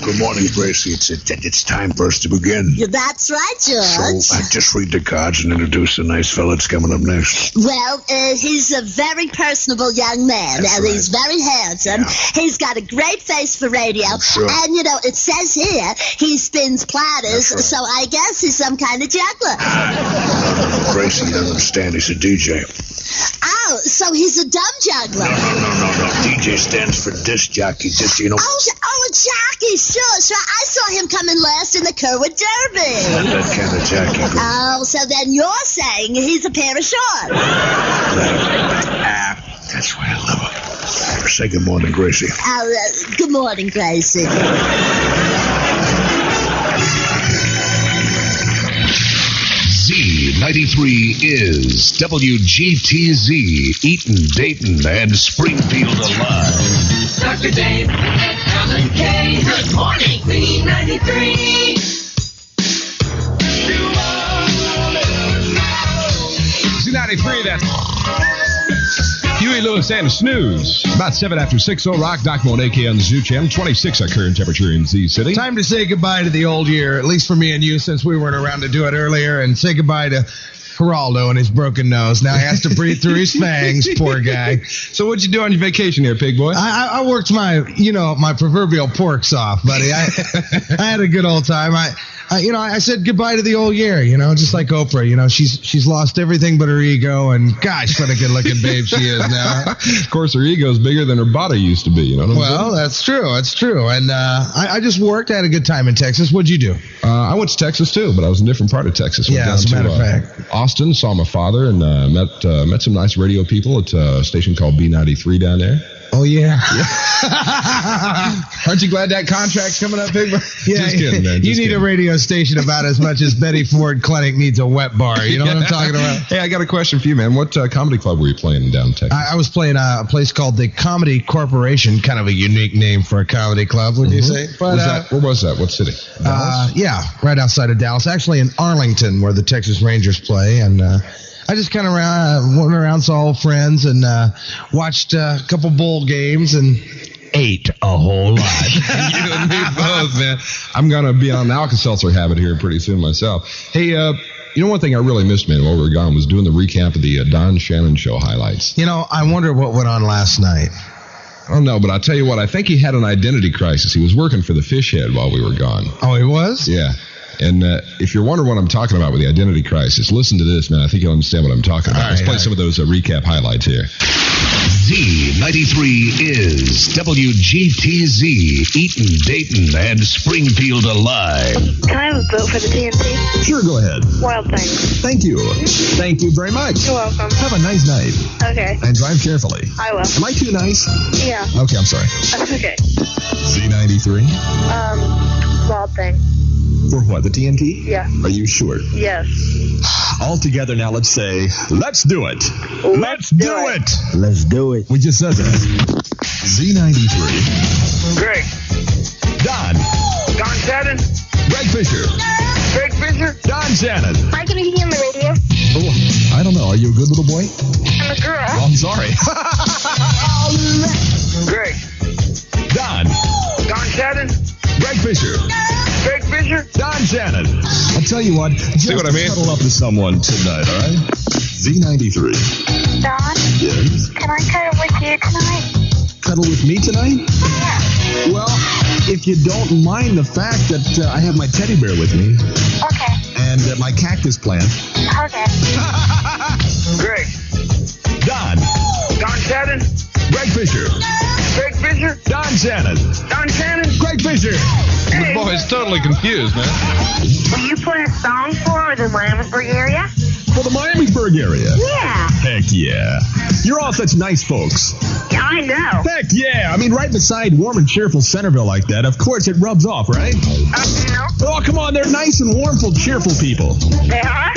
Good morning, Gracie. It's time for us to begin. Yeah, that's right, George. So, just read the cards and introduce the nice fella that's coming up next. Well, he's a very personable young man, That's and right. he's very handsome. Yeah. He's got a great face for radio. Sure. And, it says here he spins platters, That's right. so I guess he's some kind of juggler. Gracie, you don't understand. He's a DJ. Oh, so he's a dumb juggler. No. DJ stands for disc jockey. Oh, jockey, sure. I saw him coming last in the Kerwood Derby. Not that kind of jockey. Oh, so then you're saying he's a pair of shorts. That's why I love him. Say good morning, Gracie. Good morning, Gracie. Z-93 is WGTZ, Eaton, Dayton, and Springfield alive. Dr. Dave and Alan Kaye. Good morning, Z-93. Z-93, that's Huey Lewis and Snooze. About 7 after 6, Rock, Doc Monet on the Zoo Channel. 26 our current temperature in Z-City. Time to say goodbye to the old year, at least for me and you, since we weren't around to do it earlier, and say goodbye to Geraldo and his broken nose. Now he has to breathe through his fangs, poor guy. So what'd you do on your vacation here, pig boy? I worked my proverbial porks off, buddy. I had a good old time. I said goodbye to the old year, just like Oprah. She's lost everything but her ego, and gosh, what a good-looking babe she is now. Of course, her ego's bigger than her body used to be, Well, that's true. And I just worked. I had a good time in Texas. What'd you do? I went to Texas, too, but I was in a different part of Texas. Yeah, as a matter of fact. Austin, saw my father, and met some nice radio people at a station called B93 down there. Oh, yeah. Aren't you glad that contract's coming up, Big? Yeah, Just kidding, man. You need a radio station about as much as Betty Ford Clinic needs a wet bar. You know what I'm talking about? Hey, I got a question for you, man. What comedy club were you playing down in Texas? I was playing a place called the Comedy Corporation, kind of a unique name for a comedy club, would you say? But, where was that? What city? Dallas? Yeah, right outside of Dallas. Actually in Arlington, where the Texas Rangers play, and I just kind of went around, saw old friends, and watched a couple bowl games, and ate a whole lot. You and me both, man. I'm going to be on an Alka-Seltzer habit here pretty soon myself. Hey, one thing I really missed, man, while we were gone was doing the recap of the Don Shannon Show highlights. I wonder what went on last night. I don't know, but I'll tell you what, I think he had an identity crisis. He was working for the Fish Head while we were gone. Oh, he was? Yeah. And if you're wondering what I'm talking about with the identity crisis, listen to this, man. I think you'll understand what I'm talking about. Let's play some of those recap highlights here. Z-93 is WGTZ, Eaton, Dayton, and Springfield alive. Can I have a vote for the TNT? Sure, go ahead. Wild Things. Thank you. Thank you very much. You're welcome. Have a nice night. Okay. And drive carefully. I will. Am I too nice? Yeah. Okay, I'm sorry. That's okay. Z-93? Wild Thing. For what, the TNT? Yeah. Are you sure? Yes. All together now, let's say, let's do it. Let's do it. Let's do it. We just said that. Z-93. Greg. Don. Don Shannon. Greg Fisher. Greg Fisher. Don Shannon. Am I going to be on the radio? Oh, I don't know. Are you a good little boy? I'm a girl. Oh, I'm sorry. Greg. Don. Don Shannon. Greg Fisher. Greg Fisher. Don Shannon. I'll tell you what. See what I mean? Cuddle up with someone tonight, all right? Z-93. Don? Yes? Can I cuddle with you tonight? Cuddle with me tonight? Yeah. Well, if you don't mind the fact that I have my teddy bear with me. Okay. And my cactus plant. Okay. Greg. Don. Don Shannon. Greg Fisher. Greg Fisher. Don Shannon. Don Shannon. Greg Fisher. The boy's totally confused, man. Will you play a song for the Williamsburg area? For the Miamisburg area? Yeah. Heck yeah. You're all such nice folks. Yeah, I know. Heck yeah. I mean, right beside warm and cheerful Centerville like that, of course it rubs off, right? No. Oh, come on. They're nice and warmful, cheerful people. They are?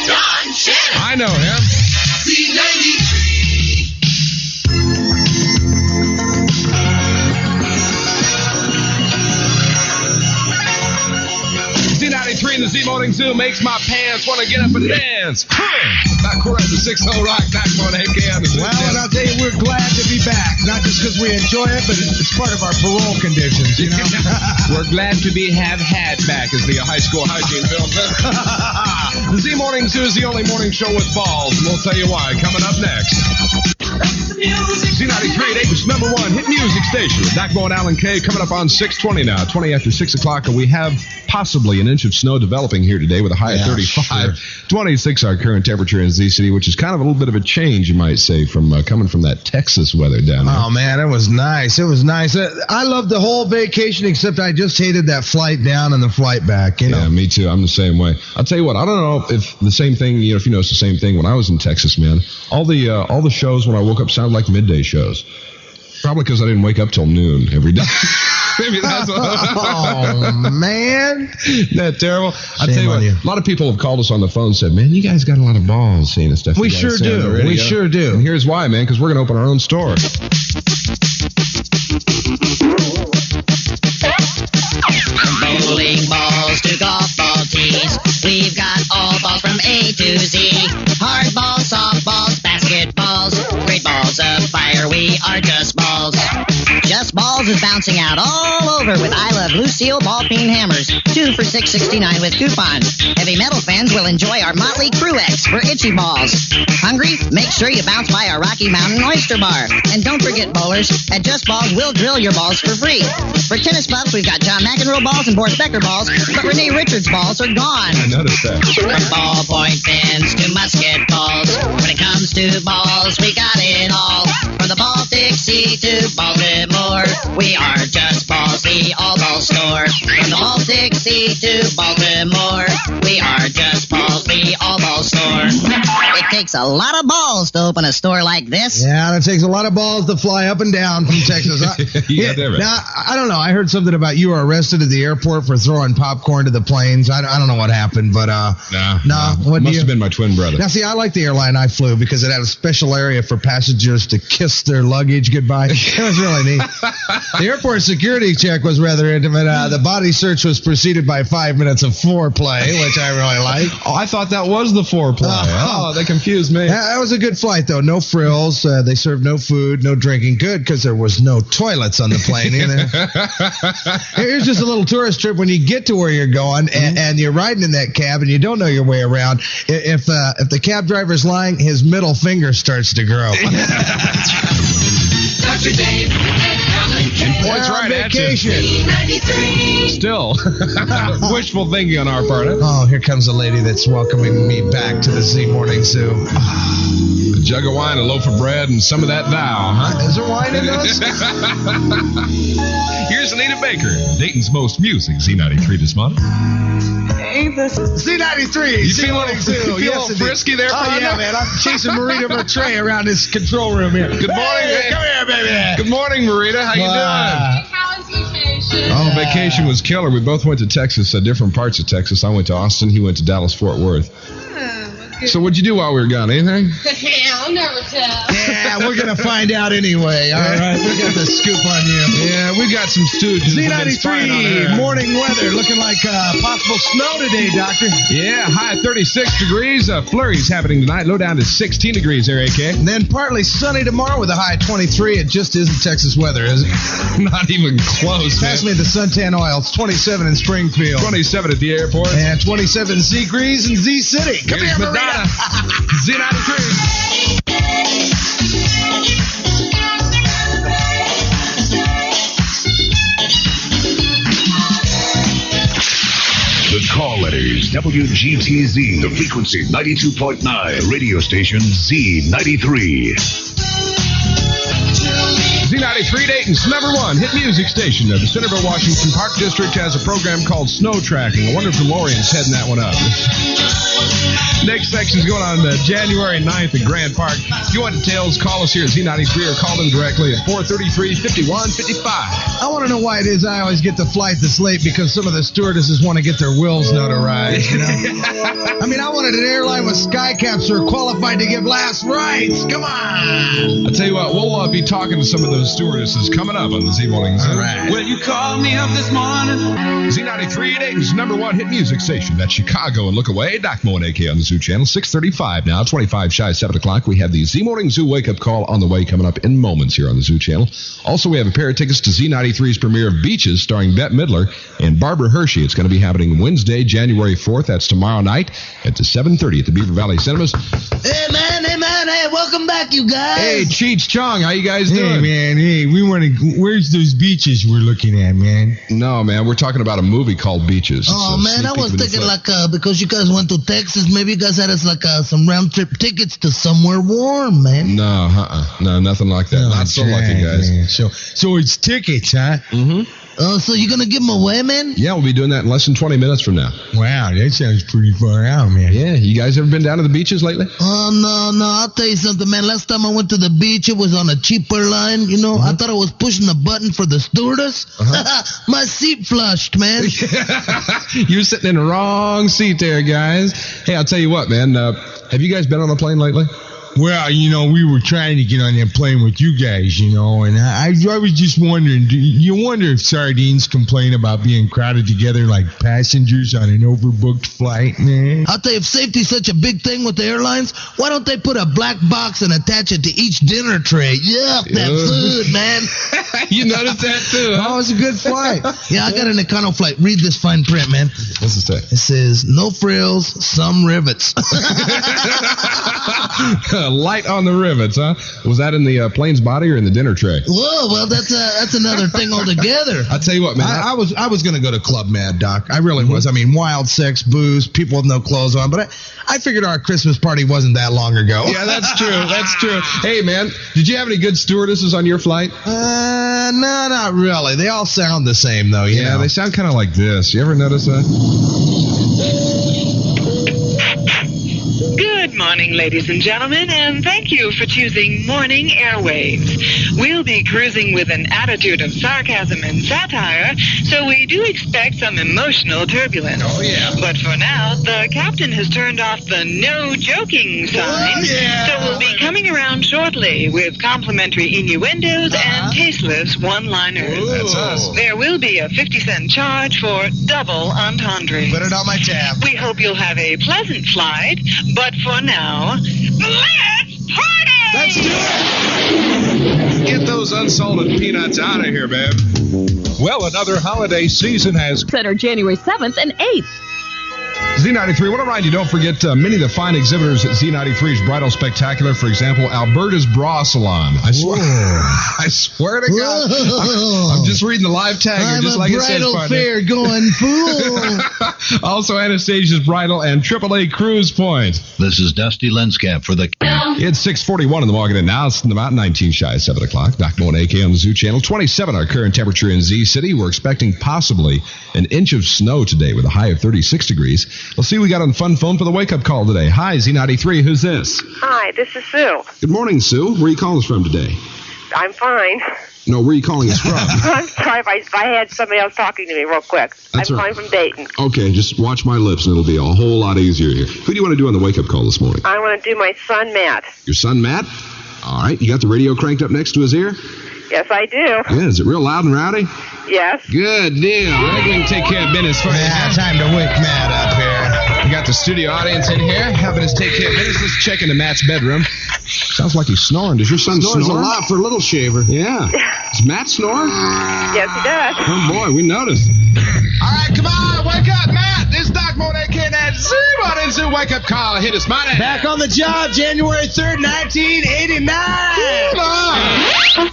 Don Shannon. I know him. Z-93. Z-93 and the Z-Monet Z-Morning Zoo makes my pants want to get up and dance. Back we're at the 6-0 Rock, back on AKM. Well, and I'll tell you, we're glad to be back. Not just because we enjoy it, but it's part of our parole conditions, you know? We're glad to be had back, as the high school hygiene film says. The Z-Morning Zoo is the only morning show with balls, and we'll tell you why coming up next. Z-93, Dayton's #1 hit music station. Backbone Alan Kaye coming up on 6:20 now, 20 after 6 o'clock, and we have possibly an inch of snow developing here today with a high of 35. Sure. 26 our current temperature in Z-City, which is kind of a little bit of a change, you might say, from coming from that Texas weather down there. Oh, man, it was nice. It was nice. I loved the whole vacation, except I just hated that flight down and the flight back. You know? Yeah, me too. I'm the same way. I'll tell you what, I don't know if the same thing, if you notice the same thing when I was in Texas, man. All the shows when I woke up sounded like midday shows. Probably because I didn't wake up till noon every day. Maybe that's what. Oh, man. Isn't that terrible? I'll tell you what, a lot of people have called us on the phone and said, man, you guys got a lot of balls seeing the stuff. We sure do. We sure do. And here's why, man, because we're going to open our own store. Bowling balls to golf ball tees. We've got all balls from A to Z. Hard balls, soft balls, basketballs. Great balls of fire, we are Just Balls. Just Balls is bouncing out all over with I Love Lucille ball peen hammers. 2 for $6.69 with coupon. Heavy metal fans will enjoy our Motley Crue X for itchy balls. Hungry? Make sure you bounce by our Rocky Mountain Oyster Bar. And don't forget, bowlers, at Just Balls, we'll drill your balls for free. For tennis buffs, we've got John McEnroe balls and Boris Becker balls, but Renee Richards balls are gone. I noticed that. From ballpoint pins to musket balls, when it comes to balls, we got it all. From the Baltic Sea to Baltimore, we are Just Balls, the all-ball store. From the Baltic Sea to Baltimore, we are Just Balls, the all-ball store. It takes a lot of balls to open a store like this. Yeah, it takes a lot of balls to fly up and down from Texas. Now, I don't know. I heard something about you were arrested at the airport for throwing popcorn to the planes. I don't know what happened, but no. What Must have been my twin brother. Now, see, I like the airline I flew because it had a special area for passengers to kiss their luggage goodbye. It was really neat. The airport security check was rather intimate. The body search was preceded by 5 minutes of foreplay, which I really like. Oh, I thought that was the foreplay. They confused me. That was a good flight, though. No frills. They served no food, no drinking. Good, because there was no toilets on the plane either. Here's just a little tourist trip. When you get to where you're going and you're riding in that cab and you don't know your way around, if the cab driver's lying, his middle finger starts to grow. Dr. Dave and points right at you. Z-93. Still, wishful thinking on our part. Oh, here comes a lady that's welcoming me back to the Z-Morning Zoo. A jug of wine, a loaf of bread, and some of that thou, huh? Is there wine in those? Here's Anita Baker, Dayton's most music Z-93 this month. Ain't this Z-93. You feel a little frisky there, partner? Oh, yeah, man. I'm chasing Marita Bertrey around this control room here. Good morning. Hey, come here, baby. Good morning, Marita. How you doing? How was vacation? Oh, vacation was killer. We both went to Texas, different parts of Texas. I went to Austin. He went to Dallas-Fort Worth. So what'd you do while we were gone? Anything? I'll never tell. Yeah, we're going to find out anyway. All right, we got the scoop on you. Yeah, we got some students. Z-93, morning weather. Looking like possible snow today, Doctor. Yeah, high 36 degrees. Flurries happening tonight. Low down to 16 degrees there, AK. And then partly sunny tomorrow with a high 23. It just isn't Texas weather, is it? Not even close, Pass me the suntan oil. It's 27 in Springfield. 27 at the airport. And 27 Z-Grease in Z-City. Come here, Marita. Z-93. The call letters WGTZ, the frequency 92.9, radio station Z93. Z-93, Dayton's #1 hit music station. The Centerville, Washington Park District has a program called Snow Tracking. I wonder if DeLorean's heading that one up. Next section's going on January 9th at Grand Park. If you want details, call us here at Z93 or call them directly at 433-5155. I want to know why it is I always get the flight that's late because some of the stewardesses want to get their wills notarized, you know? I mean, I wanted an airline with sky caps who are qualified to give last rites. Come on! I'll tell you what, we'll be talking to some of those those stewardesses coming up on the Z Morning Zoo. All right. Well, you called me up this morning. Z93, Dayton's #1 hit music station. That's Chicago and Look Away. Doc Mo and AK on the Zoo Channel. 6:35 now, 25 shy 7 o'clock. We have the Z Morning Zoo wake-up call on the way coming up in moments here on the Zoo Channel. Also, we have a pair of tickets to Z93's premiere of Beaches starring Bette Midler and Barbara Hershey. It's going to be happening Wednesday, January 4th. That's tomorrow night at 7:30 at the Beaver Valley Cinemas. Hey, man, hey, welcome back, you guys. Hey, Cheech Chong, how you guys doing? Hey, man, we want to. Where's those beaches we're looking at, man? No, man, we're talking about a movie called Beaches. Oh, man, I was thinking because you guys went to Texas, maybe you guys had us some round-trip tickets to somewhere warm, man. No, no, nothing like that. Not so lucky, guys. Man. So it's tickets, huh? Mm-hmm. So you're going to give them away, man? Yeah, we'll be doing that in less than 20 minutes from now. Wow, that sounds pretty far out, man. Yeah, you guys ever been down to the beaches lately? Oh, no, I'll tell you something, man. Last time I went to the beach, it was on a cheaper line, you know. I thought I was pushing the button for the stewardess. My seat flushed, man. You're sitting in the wrong seat there, guys. Hey, I'll tell you what, man. Have you guys been on a plane lately? Well, we were trying to get on that plane with you guys, and I was just wondering, do you wonder if sardines complain about being crowded together like passengers on an overbooked flight, man? I'll tell you, if safety's such a big thing with the airlines, why don't they put a black box and attach it to each dinner tray? Yuck, that food, man. You noticed that, too, huh? Oh, it was a good flight. Yeah, I got an econo flight. Read this fine print, man. What's it say? It says, no frills, some rivets. Light on the rivets, huh? Was that in the plane's body or in the dinner tray? Whoa, well, that's another thing altogether. I'll tell you what, man. I was going to go to Club Mad, Doc. I really was. I mean, wild sex, booze, people with no clothes on. But I figured our Christmas party wasn't that long ago. Yeah, that's true. That's true. Hey, man, did you have any good stewardesses on your flight? No, not really. They all sound the same, though. You know? They sound kind of like this. You ever notice that? Good morning, ladies and gentlemen, and thank you for choosing Morning Airwaves. We'll be cruising with an attitude of sarcasm and satire, so we do expect some emotional turbulence. Oh, yeah. But for now, the captain has turned off the no joking sign, so we'll be coming around shortly with complimentary innuendos and tasteless one-liners. That's us. There will be a 50-cent charge for double entendre. Put it on my tab. We hope you'll have a pleasant flight, but for now, let's party! Let's do it! Get those unsalted peanuts out of here, babe. Well, another holiday season has... Center January 7th and 8th. Z93, I want to remind you, don't forget many of the fine exhibitors at Z93's Bridal Spectacular. For example, Alberta's Bra Salon. I swear to God. I'm just reading the live tag here, just like it says. Bridal fair going fool. Also, Anastasia's Bridal and AAA Cruise Point. This is Dusty Lenscap for the... It's 6:41 in the morning, and now it's about 19 shy 7 o'clock. Doc Mo and AK on the Zoo Channel. 27 our current temperature in Z City. We're expecting possibly an inch of snow today with a high of 36 degrees. Let's see what we got on the fun phone for the wake-up call today. Hi, Z93. Who's this? Hi, this is Sue. Good morning, Sue. Where are you calling us from today? I'm fine. No, where are you calling us from? I'm sorry if I had somebody else talking to me real quick. That's I'm right. calling from Dayton. Okay, just watch my lips and it'll be a whole lot easier here. Who do you want to do on the wake-up call this morning? I want to do my son, Matt. Your son, Matt? All right, you got the radio cranked up next to his ear? Yes, I do. Yeah, is it real loud and rowdy? Yes. Good deal. I think we can take care of business for you. Yeah, time to wake Matt up here. We got the studio audience in here helping us take care of business. Let's check into Matt's bedroom. Sounds like he's snoring. Does your son snore? Snores a lot for a little shaver. Yeah. Does Matt snore? Yes, he does. Oh, boy, we noticed. All right, come on. Wake up, Matt. This is Doc Mo and that Z-Morning Zoo wake-up call. Hit us, money. Back on the job, January 3rd, 1989. Come on.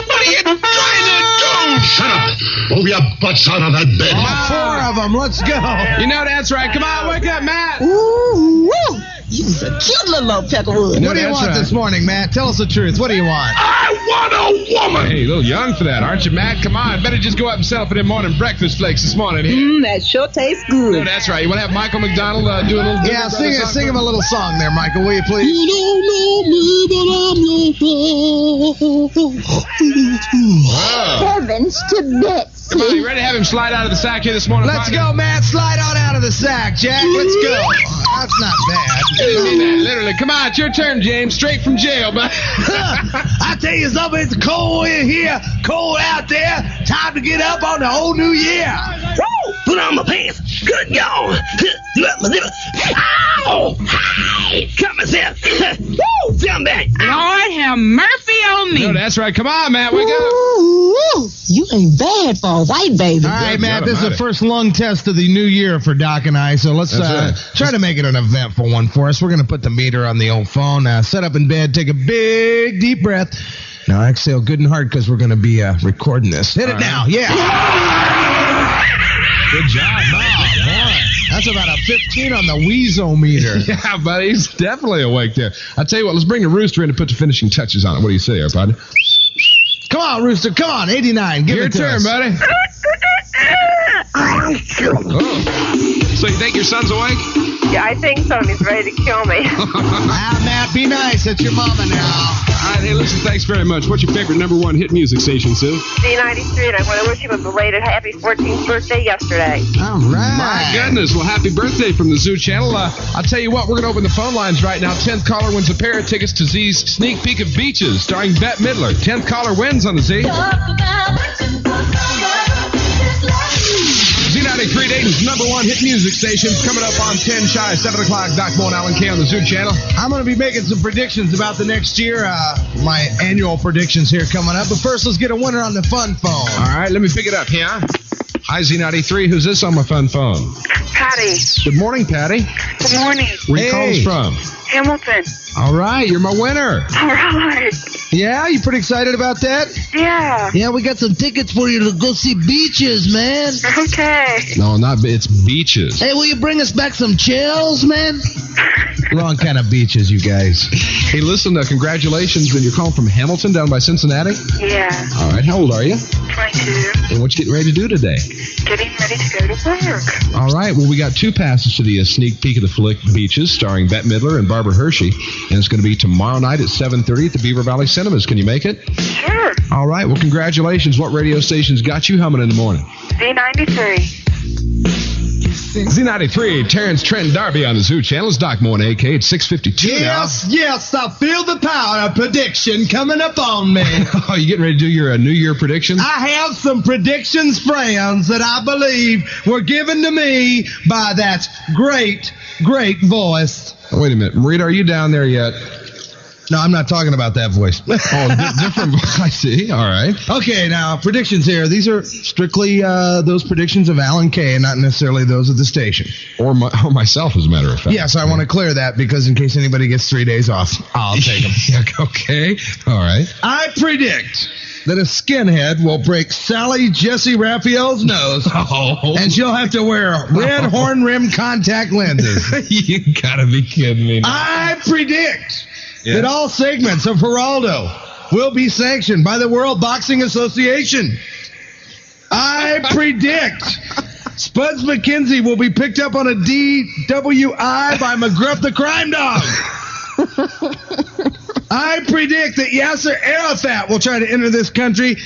What are you trying to do? Shut up. Move your butts out of that bed. All four of them. Let's go. You know that's right. Come on, wake up, Matt. Ooh, woo. You's a cute little old Peckerwood. What do you want this morning, Matt? Tell us the truth. What do you want? I want a woman. Hey, a little young for that, aren't you, Matt? Come on. Better just go up and settle for them morning breakfast flakes this morning. Here. That sure tastes good. No, that's right. You want to have Michael McDonald do a little... Yeah, sing him a little song there, Michael, will you please? You don't know me, but I'm your friend. Wow. Heavens to bits. Come on, you ready to have him slide out of the sack here this morning? Let's go, man. Slide on out of the sack, Jack. Let's go. That's not bad. Literally. Come on, it's your turn, James. Straight from jail, but I tell you something, it's cold in here, cold out there. Time to get up on the whole new year. Woo! Put on my pants. Good God. Ow! Hi! Cut myself. Woo! Jump back. Lord have mercy on me. no, that's right. Come on, Matt. Wake up. Ooh, you ain't bad for a white baby. All right, Matt, this is the first lung test of the new year for Doc and I, so let's try to make it an eventful one for us. We're going to put the meter on the old phone. Set up in bed, take a big, deep breath. Now exhale good and hard because we're going to be recording this. Hit it now. Yeah. Good job, boy. That's about a 15 on the Weezo meter. Yeah, buddy. He's definitely awake there. I'll tell you what, let's bring a rooster in to put the finishing touches on it. What do you say there, buddy? Come on, Rooster. Come on, 89. Give Your it to turn, us. buddy. Oh. So you think your son's awake? Yeah, I think so. And he's ready to kill me. Matt, be nice. It's your mama now. All right, hey, listen, thanks very much. What's your favorite number one hit music station, Sue? Z-93, and I want to wish him a belated happy 14th birthday yesterday. All right. My goodness. Well, happy birthday from the Zoo Channel. I'll tell you what, we're going to open the phone lines right now. 10th caller wins a pair of tickets to Z's Sneak Peek of Beaches, starring Bette Midler. 10th caller wins on the Z. Z-93, Dayton's number one hit music station. Coming up on 10 shy, 7 o'clock. Doc Mo and Alan Kaye on the Zoo Channel. I'm going to be making some predictions about the next year. My annual predictions here coming up. But first, let's get a winner on the fun phone. All right, let me pick it up here. Hi, Z-93. Who's this on my fun phone? Patty. Good morning, Patty. Good morning. Where you calling from? Hamilton. All right, you're my winner. All right. Yeah, you pretty excited about that? Yeah. Yeah, we got some tickets for you to go see Beaches, man. Okay. No, it's beaches. Hey, will you bring us back some chills, man? Wrong kind of beaches, you guys. Hey, listen, congratulations. And you're calling from Hamilton down by Cincinnati? Yeah. All right, how old are you? 22. And what you getting ready to do today? Getting ready to go to work. All right, well, we got 2 passes to the Sneak Peek of the Flick Beaches, starring Bette Midler and Barbara Hershey. And it's going to be tomorrow night at 7:30 at the Beaver Valley Cinemas. Can you make it? Sure. All right, well, congratulations. What radio station's got you humming in the morning? Z-93. Z-93, Terrence, Trent, Darby on the Zoo Channel. It's Doc Mo and AK at 6:52 Yes, I feel the power of prediction coming up on me. Oh, you getting ready to do your New Year predictions? I have some predictions, friends, that I believe were given to me by that great, great voice. Oh, wait a minute. Marita, are you down there yet? No, I'm not talking about that voice. Different voice. I see. All right. Okay, now, predictions here. These are strictly those predictions of Alan Kaye, not necessarily those of the station. Or myself, as a matter of fact. Yes, I want to clear that because in case anybody gets 3 days off, I'll take them. Okay. All right. I predict that a skinhead will break Sally Jesse Raphael's nose, and she'll have to wear red horn-rimmed contact lenses. You gotta be kidding me now. I predict that all segments of Geraldo will be sanctioned by the World Boxing Association. I predict Spuds McKenzie will be picked up on a DWI by McGruff the Crime Dog. I predict that Yasser Arafat will try to enter this country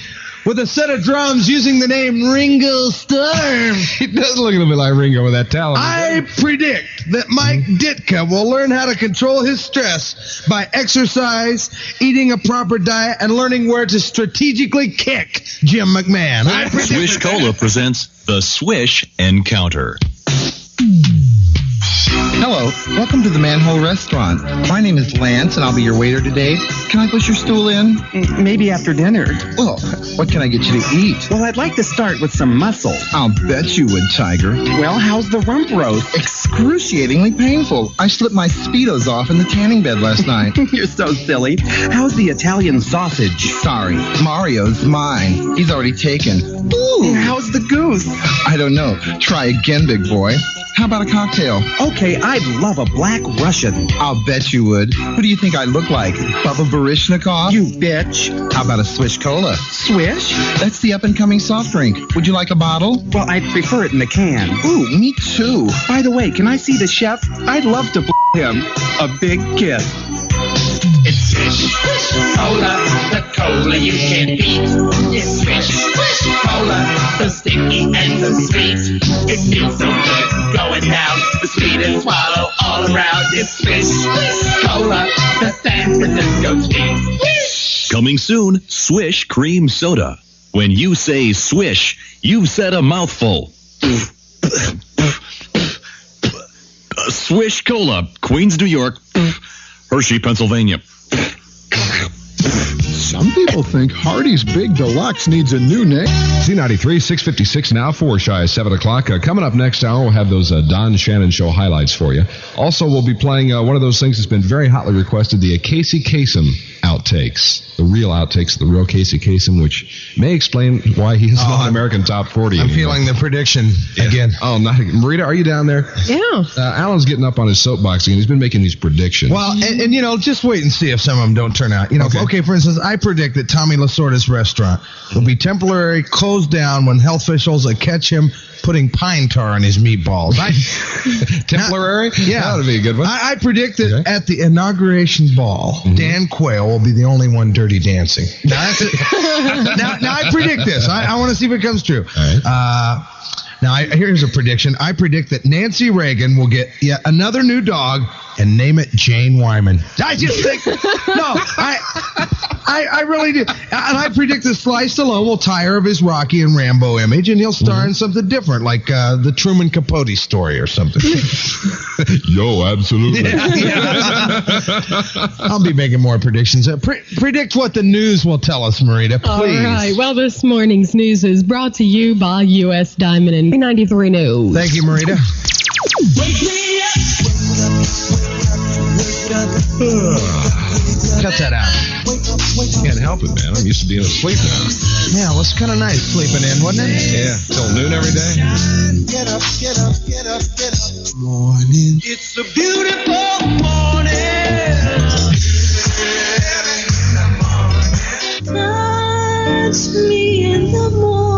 with a set of drums using the name Ringo Starr. He does look a little bit like Ringo with that talent. I predict that Mike Ditka will learn how to control his stress by exercise, eating a proper diet, and learning where to strategically kick Jim McMahon. Swish Cola presents the Swish Encounter. Hello, welcome to the Manhole Restaurant. My name is Lance, and I'll be your waiter today. Can I push your stool in? Maybe after dinner. Well, what can I get you to eat? Well, I'd like to start with some muscle. I'll bet you would, Tiger. Well, how's the rump roast? Excruciatingly painful. I slipped my Speedos off in the tanning bed last night. You're so silly. How's the Italian sausage? Sorry, Mario's mine. He's already taken. Ooh, how's the goose? I don't know. Try again, big boy. How about a cocktail? Okay, I'd love a Black Russian. I'll bet you would. Who do you think I look like? Bubba Baryshnikov? You bitch. How about a Swish Cola? Swish? That's the up-and-coming soft drink. Would you like a bottle? Well, I'd prefer it in the can. Ooh, me too. By the way, can I see the chef? I'd love to him. A big kiss. It's Swish Cola, the cola you can't beat. It's Swish Cola, so sticky and so sweet. It feels so good going down the sweetest swallow all around. It's Swish Cola, the San Francisco treat. Coming soon, Swish Cream Soda. When you say swish, you've said a mouthful. Swish Cola, Queens, New York. Hershey, Pennsylvania. Some people think Hardee's Big Deluxe needs a new name. Z-93, 6:56 now, 4 shy of 7 o'clock. Coming up next hour, we'll have those Don Shannon Show highlights for you. Also, we'll be playing one of those things that's been very hotly requested, the Casey Kasem Outtakes. The real outtakes, the real Casey Kasem, which may explain why he is not American Top 40 I'm anymore. feeling the prediction again. Oh, not again. Marita, are you down there? Yeah. Alan's getting up on his soapbox again. He's been making these predictions. Well, and you know, just wait and see if some of them don't turn out. You know, okay, for instance, I predict that Tommy Lasorda's restaurant will be temporarily closed down when health officials catch him putting pine tar on his meatballs. Temporary? Yeah. That would be a good one. I predict that at the inauguration ball, Dan Quayle will be the only one dirty dancing. Now, that's it. now I predict this. I want to see if it comes true. All right. Here's a prediction. I predict that Nancy Reagan will get yet another new dog and name it Jane Wyman. I just think, I really do. And I predict that Sly Stallone will tire of his Rocky and Rambo image and he'll star in something different, like the Truman Capote story or something. Yo, absolutely. I'll be making more predictions. Predict what the news will tell us, Marita, please. All right. Well, this morning's news is brought to you by U.S. Diamond and 93 News. Thank you, Marita. Cut that out. Can't help it, man. I'm used to being asleep now. Yeah, well, it's kind of nice sleeping in, wasn't it? Yeah, till noon every day. Get up, get up, get up, get up. Morning. It's a beautiful morning. Touch me in the morning.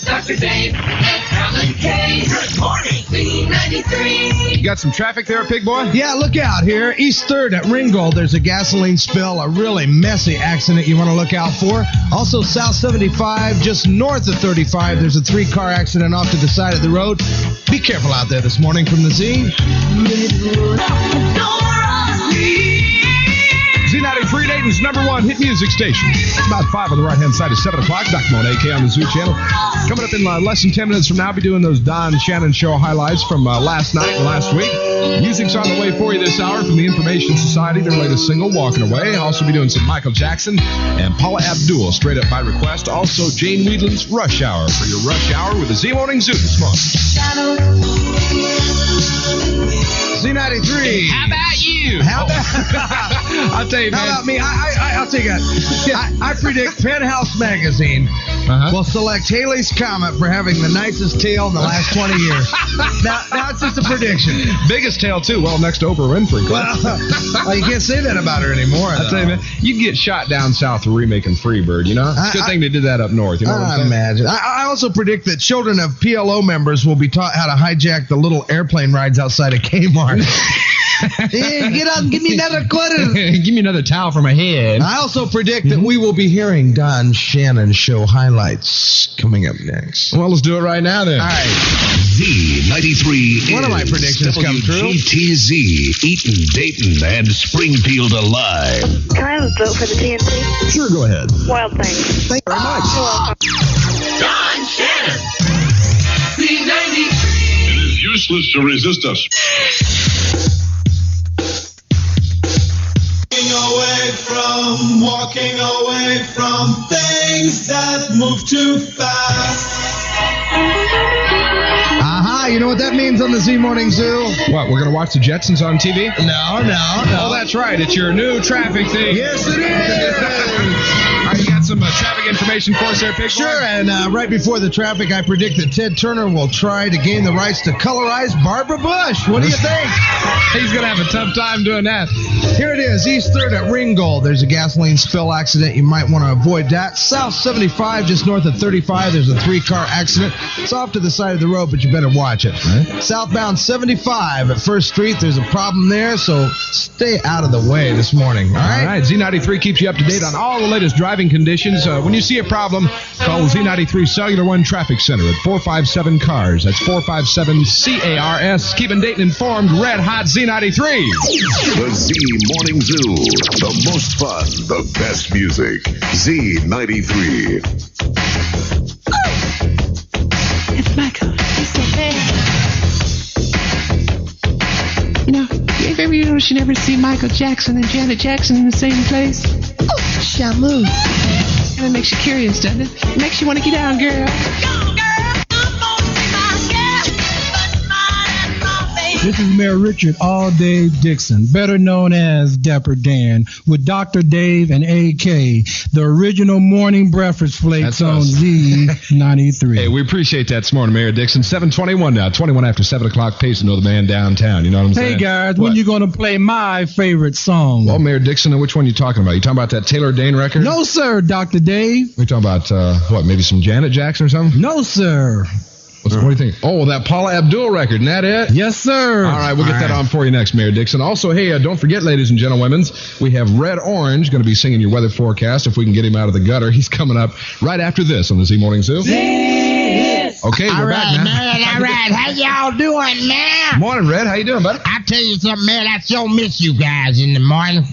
Dr. Dave and Alan Kaye. Good morning, Z-93. You got some traffic there, pig boy? Yeah, look out here. East 3rd at Ringgold, there's a gasoline spill, a really messy accident you want to look out for. Also, South 75, just north of 35, there's a 3-car accident off to the side of the road. Be careful out there this morning from the Z. Z-93, Dayton's #1 hit music station. It's about 5 on the right-hand side of 7 o'clock. Dr. Monet, AK on the Zoo Channel. Coming up in less than 10 minutes from now, I'll be doing those Don Shannon Show highlights from last night and last week. Music's on the way for you this hour from the Information Society, their latest single, Walking Away. I'll also be doing some Michael Jackson and Paula Abdul, straight up by request. Also, Jane Weedland's Rush Hour for your Rush Hour with the Z-Morning Zoo this morning. Z-93. How about you? I'll tell you, man. How about me? I'll take that. I predict Penthouse Magazine will select Halley's Comet for having the nicest tail in the last 20 years. Now it's just a prediction. Biggest tail, too. Well, next to Oprah Winfrey. Well, you can't say that about her anymore. I'll tell you, man. You can get shot down south for remaking Freebird, you know? Good thing they did that up north, you know what I'm saying? Imagine. I also predict that children of PLO members will be taught how to hijack the little airplane rides outside of Kmart. Hey, get up and give me another quarter. Give me another towel for my head. I also predict that we will be hearing Don Shannon Show highlights coming up next. Well, let's do it right now, then. All right. Z-93 One of my predictions come true. WGTZ, Eaton, Dayton, and Springfield alive. Can I have a vote for the TNT? Sure, go ahead. Wild thing. Thank you very much. Don Shannon. Z-93. It is useless to resist us. Walking away from things that move too fast. Aha, you know what that means on the Z-Morning Zoo? What, we're going to watch the Jetsons on TV? No. Oh, that's right. It's your new traffic thing. Yes, it is. All right, you got some traffic information for us there, Pig? Sure, and right before the traffic, I predict that Ted Turner will try to gain the rights to colorize Barbara Bush. What do you think? He's going to have a tough time doing that. Here it is, East 3rd at Ringgold. There's a gasoline spill accident. You might want to avoid that. South 75, just north of 35, there's a 3-car accident. It's off to the side of the road, but you better watch it. Right. Southbound 75 at 1st Street, there's a problem there, so stay out of the way this morning. All right, Z93 keeps you up to date on all the latest driving conditions. When you see a problem, call Z93 Cellular One Traffic Center at 457-CARS. That's 457-CARS. Keeping Dayton informed. Red Hot Z93. The Z Morning Zoo. The most fun, the best music. Z93. It's Michael. He's so bad. You notice you never see Michael Jackson and Janet Jackson in the same place? Oh, Shamu. And it makes you curious, doesn't it? It makes you want to get down, girl. This is Mayor Richard All Dave Dixon, better known as Dapper Dan, with Dr. Dave and AK, the original morning breakfast flakes on Z93. Hey, we appreciate that this morning, Mayor Dixon. 7:21 now, 21 after 7 o'clock, pays to know the man downtown. You know what I'm saying? Hey, guys, when you going to play my favorite song? Well, Mayor Dixon, which one are you talking about? You talking about that Taylor Dane record? No, sir, Dr. Dave. We're talking about, maybe some Janet Jackson or something? No, sir. What do you think? Oh, that Paula Abdul record, isn't that it? Yes, sir. All right, we'll get that on for you next, Mayor Dixon. Also, hey, don't forget, ladies and gentlemen, we have Red Orange going to be singing your weather forecast if we can get him out of the gutter. He's coming up right after this on the Z Morning Zoo. Yes. Okay, we're back now. Man, all right, how y'all doing, man? Morning, Red. How you doing, buddy? I tell you something, man, I so miss you guys in the morning.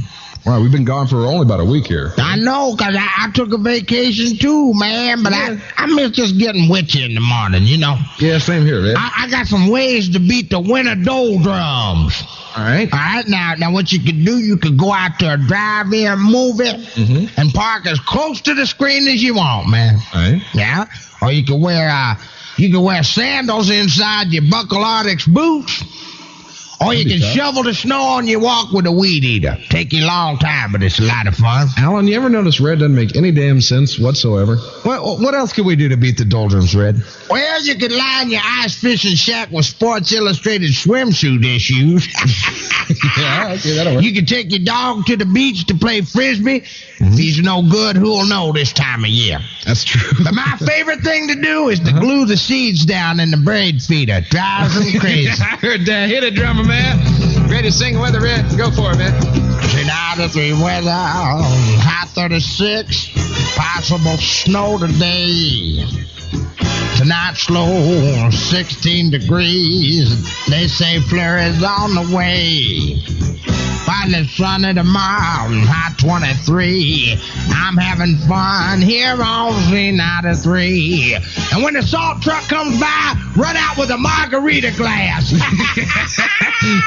All right, we've been gone for only about a week here. I know, because I took a vacation too, man, but I miss just getting with you in the morning, you know. Yeah, same here, man. I got some ways to beat the winter doldrums. All right. All right, now what you could do, you could go out to a drive-in movie and park as close to the screen as you want, man. All right. Yeah? Or you could wear sandals inside your Buckle Arctics boots. Or you can shovel the snow on your walk with a weed eater. Take you a long time, but it's a lot of fun. Alan, you ever notice Red doesn't make any damn sense whatsoever? What else could we do to beat the doldrums, Red? Well, you could line your ice fishing shack with Sports Illustrated swimsuit issues. Yeah, okay, that'll work. You could take your dog to the beach to play Frisbee. If he's no good, who'll know this time of year? That's true. But my favorite thing to do is to glue the seeds down in the braid feeder. Drives them crazy. I heard that. Hit it, drummer, man. Ready to sing weather, Red? Go for it, man. Z93 weather, high 36, possible snow today. Tonight's low 16 degrees. They say flurries on the way. Finally sunny tomorrow, high 23. I'm having fun here on Z93. And when the salt truck comes by, run out with a margarita glass.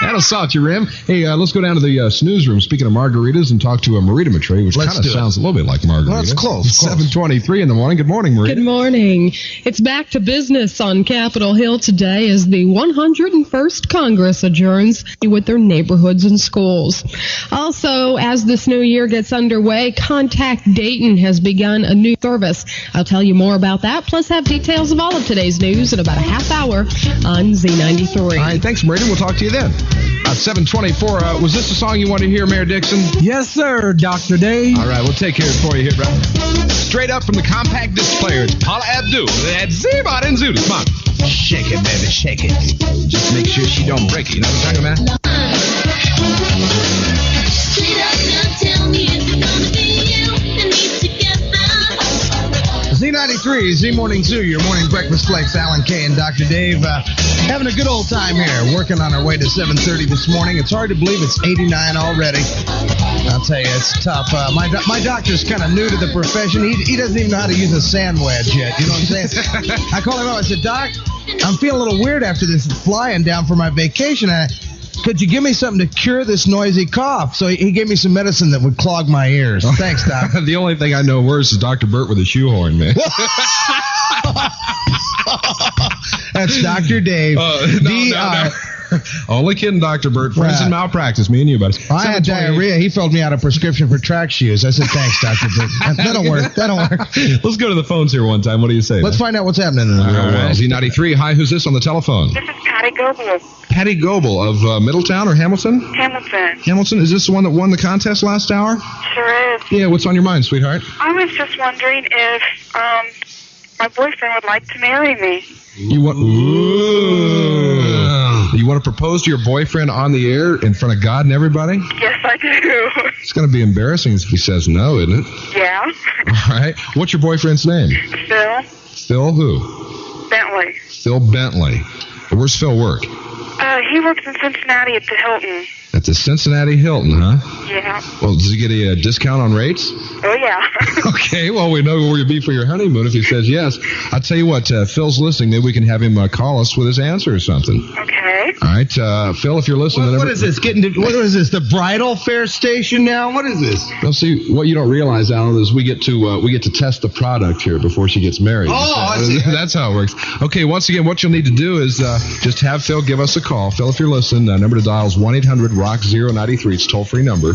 That'll salt your rim. Hey, let's go down to the snooze room. Speaking of margaritas, and talk to a Marita Matre, which kind of sounds a little bit like margarita. Well, it's close. 7:23 in the morning. Good morning, Marita. Good morning. It's back to business on Capitol Hill today as the 101st Congress adjourns with their neighborhoods and schools. Also, as this new year gets underway, Contact Dayton has begun a new service. I'll tell you more about that, plus have details of all of today's news in about a half hour on Z93. All right, thanks, Marita. We'll talk to you then. 7:24. Was this the song you wanted to hear, Mayor Dixon? Yes, sir, Dr. Dave. All right, we'll take care of it for you here, bro. Straight up from the compact disc player, it's Paula Abdul. That's Z-Bot and Zooty. Come on. Shake it, baby, shake it. Just make sure she don't break it. You know what I'm talking about? Z93, Z Morning Zoo, your morning breakfast flakes. Alan Kaye and Dr. Dave having a good old time here, working on our way to 7:30 this morning. It's hard to believe it's 89 already. I'll tell you, it's tough. My doctor's kind of new to the profession. He doesn't even know how to use a sand wedge yet. You know what I'm saying? I called him up. I said, Doc, I'm feeling a little weird after this flying down for my vacation. Could you give me something to cure this noisy cough? So he gave me some medicine that would clog my ears. Thanks, Doc. The only thing I know worse is Dr. Burt with a shoehorn, man. That's Dr. Dave. Only kidding, Dr. Burt. Friends in malpractice, me and you, buddy. I had diarrhea. He filled me out a prescription for track shoes. I said, thanks, Dr. Burt. That'll work. Let's go to the phones here one time. What do you say? Let's find out what's happening in the real world. Z-93. Hi, who's this on the telephone? This is Patty Goble. Patty Goble of Middletown or Hamilton? Hamilton. Hamilton, is this the one that won the contest last hour? Sure is. Yeah, what's on your mind, sweetheart? I was just wondering if my boyfriend would like to marry me. You want You want to propose to your boyfriend on the air in front of God and everybody? Yes, I do. It's going to be embarrassing if he says no, isn't it? Yeah. All right. What's your boyfriend's name? Phil. Phil who? Bentley. Phil Bentley. Where's Phil work? He works in Cincinnati at the Hilton. At the Cincinnati Hilton, huh? Yeah. Well, does he get a discount on rates? Oh, yeah. Okay, well, we know where you'll be for your honeymoon if he says yes. I'll tell you what, Phil's listening. Maybe we can have him call us with his answer or something. Okay. All right, Phil, if you're listening... What is this? What is this? The bridal fair station now? What is this? Well, see, what you don't realize, Alan, is we get to test the product here before she gets married. Oh, I see. That's how it works. Okay, once again, what you'll need to do is just have Phil give us a call. Phil, if you're listening, number to dial is 1-800-ROCK-093. It's a toll-free number.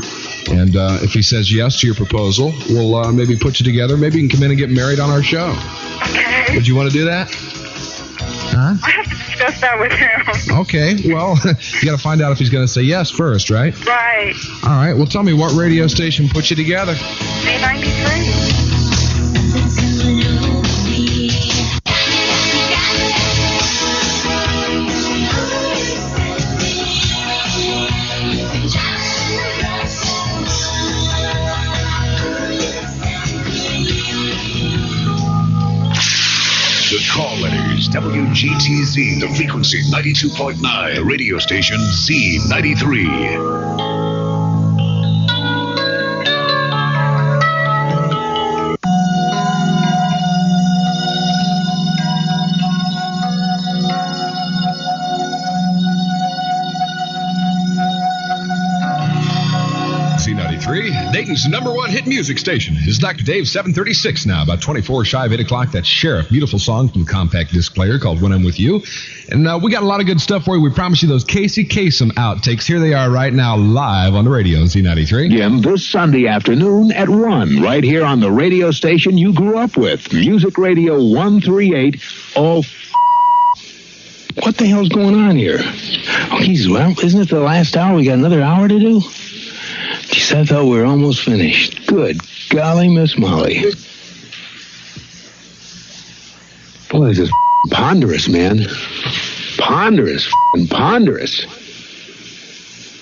And if he says yes to your proposal, we'll maybe put you together. Maybe you can come in and get married on our show. Okay. Would you want to do that? Huh? I have to discuss that with him. Okay, well, you got to find out if he's going to say yes first, right? Right. All right, well, tell me, what radio station put you together? Z-93. The call letters, WGTZ, the frequency 92.9, the radio station Z-93. Z-93, Dayton's #1 hit music station. It's Dr. Dave, 736 now, about 24 shy of 8 o'clock. That's Sheriff. Beautiful song from Compact Disc Player called When I'm With You. And we got a lot of good stuff for you. We promise you those Casey Kasem outtakes. Here they are right now, live on the radio, Z-93. Again, this Sunday afternoon at 1, right here on the radio station you grew up with. Music Radio 138. Oh, what the hell's going on here? Oh, geez, well, isn't it the last hour? We got another hour to do? Geez, I thought we were almost finished. Good golly, Miss Molly. Boy, this is ponderous, man. Ponderous.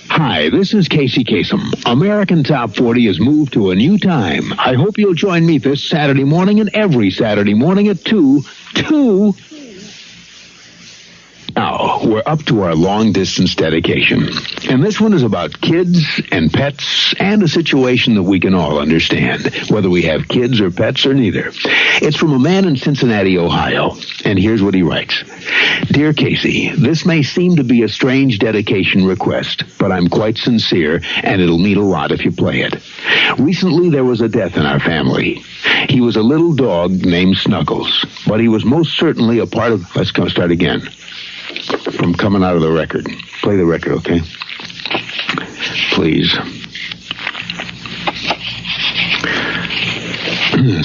Hi, this is Casey Kasem. American Top 40 has moved to a new time. I hope you'll join me this Saturday morning and every Saturday morning at 2. Now, we're up to our long-distance dedication. And this one is about kids and pets and a situation that we can all understand, whether we have kids or pets or neither. It's from a man in Cincinnati, Ohio. And here's what he writes. Dear Casey, this may seem to be a strange dedication request, but I'm quite sincere, and it'll mean a lot if you play it. Recently, there was a death in our family. He was a little dog named Snuggles, but he was most certainly a part of... Let's start again. From coming out of the record. Play the record, okay? Please.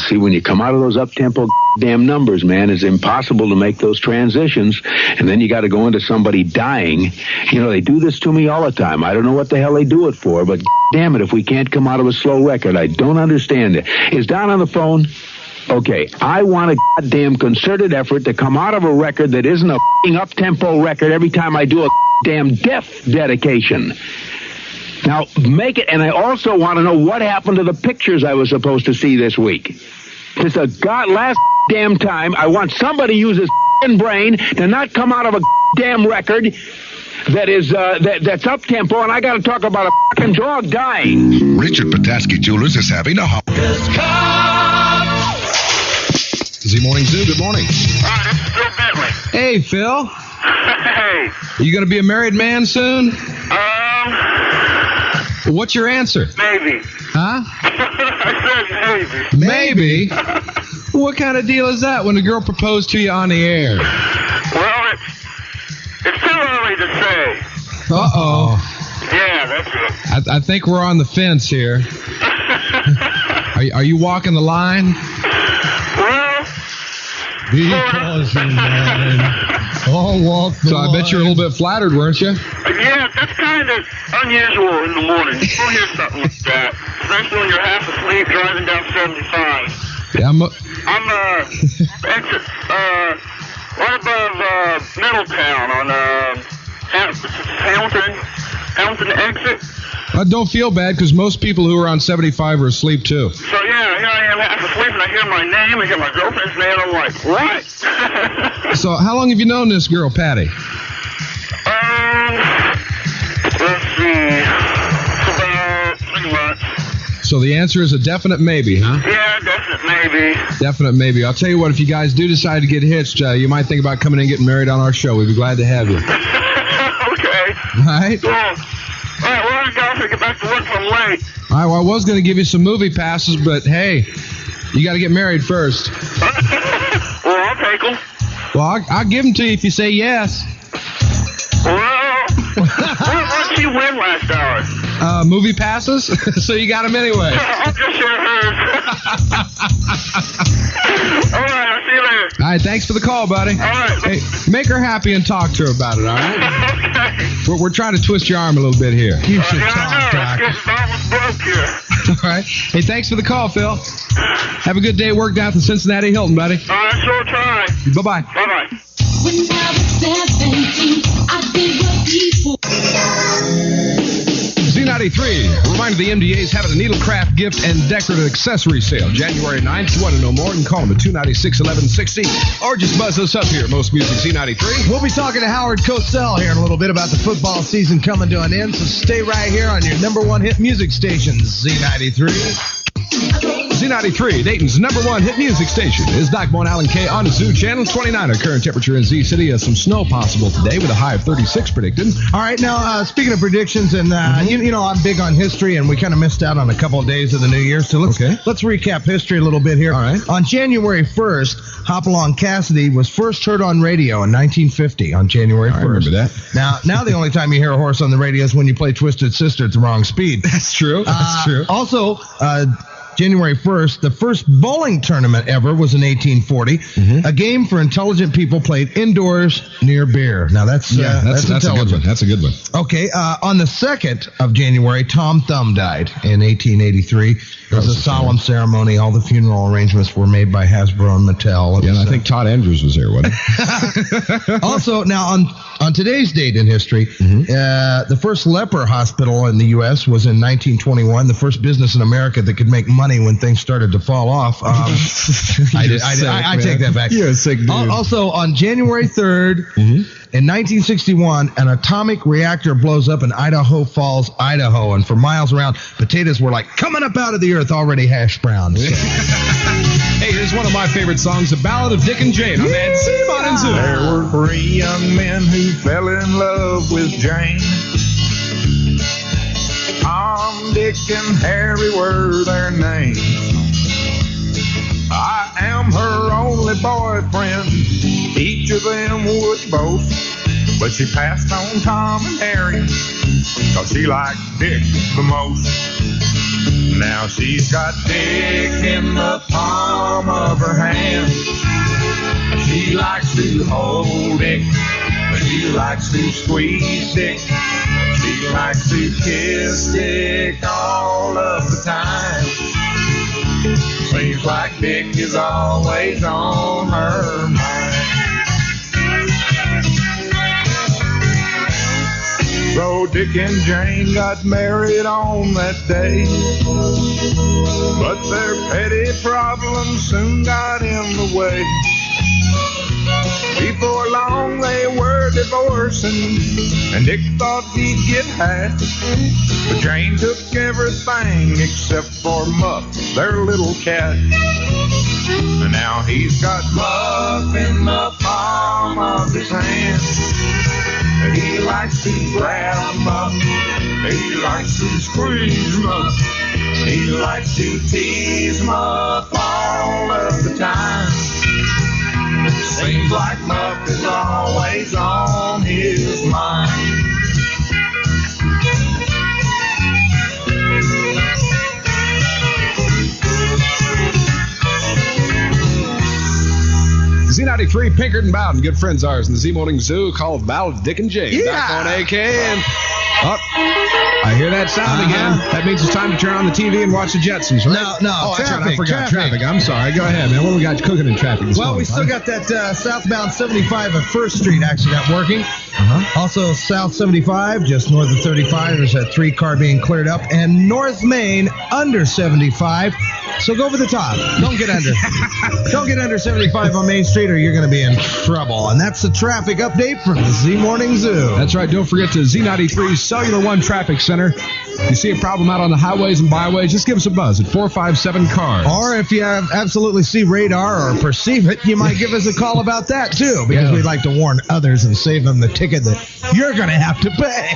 See, when you come out of those up-tempo damn numbers, man, it's impossible to make those transitions, and then you got to go into somebody dying. You know, they do this to me all the time. I don't know what the hell they do it for, but damn it, if we can't come out of a slow record, I don't understand it. Is Don on the phone? Okay, I want a goddamn concerted effort to come out of a record that isn't a f***ing up-tempo record every time I do a damn death dedication. Now, make it, and I also want to know what happened to the pictures I was supposed to see this week. Just a last damn time, I want somebody to use his f***ing brain to not come out of a damn record that is that's up-tempo, and I got to talk about a f***ing dog dying. Richard Pataski Jewelers is having a Z-Morning Zoo, good morning. Hi, this is Phil Bentley. Hey, Phil. Hey. Are you going to be a married man soon? What's your answer? Maybe. Huh? I said maybe. Maybe? What kind of deal is that when a girl proposed to you on the air? Well, it's too early to say. Uh-oh. Yeah, that's it. I think we're on the fence here. Are you walking the line? Well, because you're mine. I'll walk the So I bet you're a little bit flattered, weren't you? yeah, that's kind of unusual in the morning. You don't hear something like that, especially when you're half asleep driving down 75. Yeah, I'm exit right above Middletown on Hamilton exit. Don't feel bad because most people who are on 75 are asleep too. So yeah, here I am half asleep and I hear my name, I hear my girlfriend's name, I'm like, what? So how long have you known this girl, Patty? Let's see, about 3 months. So the answer is a definite maybe, huh? Yeah, definite maybe. Definite maybe. I'll tell you what, if you guys do decide to get hitched, you might think about coming in and getting married on our show. We'd be glad to have you. Okay. All right? Cool. All right, well, I got to get back to work from late. All right, well, I was going to give you some movie passes, but hey, you got to get married first. Well, I'll take them. Well, I'll give them to you if you say yes. Well, what did she win last hour? Movie passes? So you got them anyway. I'll just share hers. All right, I'll see you later. All right, thanks for the call, buddy. All right. Hey, make her happy and talk to her about it, all right? Okay. We're trying to twist your arm a little bit here. You should Yeah, talk, I know. Doc. It's getting broke here. All right. Hey, thanks for the call, Phil. Have a good day. Work down at the Cincinnati Hilton, buddy. All right, sure try. Bye-bye. Bye-bye. When I was 17, I did what people. Z-93, a reminder the MDA's having a needlecraft gift and decorative accessory sale January 9th. If you want to know more, you can call them at 296-1160 or just buzz us up here at Most Music Z93. We'll be talking to Howard Cosell here in a little bit about the football season coming to an end, so stay right here on your number one hit music station, Z93. Z93, Dayton's number one hit music station, is Doc Bo and Alan Kaye on the Zoo Channel 29. Our current temperature in Z-City has some snow possible today with a high of 36 predicted. All right, now, speaking of predictions, and you know I'm big on history, and we kind of missed out on a couple of days of the New Year, so let's recap history a little bit here. All right. On January 1st, Hopalong Cassidy was first heard on radio in 1950 on January 1st. I remember that. Now the only time you hear a horse on the radio is when you play Twisted Sister at the wrong speed. That's true. That's true. Also, January 1st, the first bowling tournament ever was in 1840. A game for intelligent people played indoors near beer. Now that's a good intelligent. one. That's a good one. Okay, on the 2nd of January, Tom Thumb died in 1883. It was a solemn ceremony. All the funeral arrangements were made by Hasbro and Mattel. Yeah, and I think Todd Andrews was there, wasn't he? Also, now on today's date in history, the first leper hospital in the U.S. was in 1921, the first business in America that could make money when things started to fall off. I take that back. You're a sick dude. Also, on January 3rd, in 1961, an atomic reactor blows up in Idaho Falls, Idaho, and for miles around, potatoes were like coming up out of the earth already hash brown. So. Hey, here's one of my favorite songs, The Ballad of Dick and Jane. I'm Ed Seabot and Zoo. There were 3 young men who fell in love with Jane. Tom, Dick, and Harry were their names. I am her only boyfriend, each of them would boast. But she passed on Tom and Harry, 'cause she liked Dick the most. Now she's got Dick in the palm of her hand. She likes to hold Dick, she likes to squeeze Dick, she likes to kiss Dick all of the time. Seems like Dick is always on her mind. So Dick and Jane got married on that day, but their petty problems soon got in the way. Before long they were divorcing, and Dick thought he'd get half. But Jane took everything except for Muff, their little cat. And now he's got Muff in the palm of his hand. He likes to grab Muff, he likes to squeeze Muff, he likes to tease Muff all of the time. Seems like Muff is always on his mind. Z93, Pinkerton Bowden, good friends of ours in the Z Morning Zoo, called Ballad, Dick and Jane. Yeah. Back on AK, and I hear that sound again. That means it's time to turn on the TV and watch the Jetsons, right? No, Oh, that's right. I traffic, forgot traffic. traffic. I'm sorry. Go ahead, man. What do we got cooking in traffic this Well, morning? we still got that southbound 75 at 1st Street actually not working. Also, South 75, just north of 35, there's that 3-car being cleared up. And North Main, under 75. So go over the top. Don't get under. Don't get under 75 on Main Street or you're going to be in trouble. And that's the traffic update from the Z Morning Zoo. That's right. Don't forget to Z93's Cellular One Traffic Center. If you see a problem out on the highways and byways, just give us a buzz at 457-CARS. Or if you absolutely see radar or perceive it, you might give us a call about that, too, because we'd like to warn others and save them the ticket that you're going to have to pay.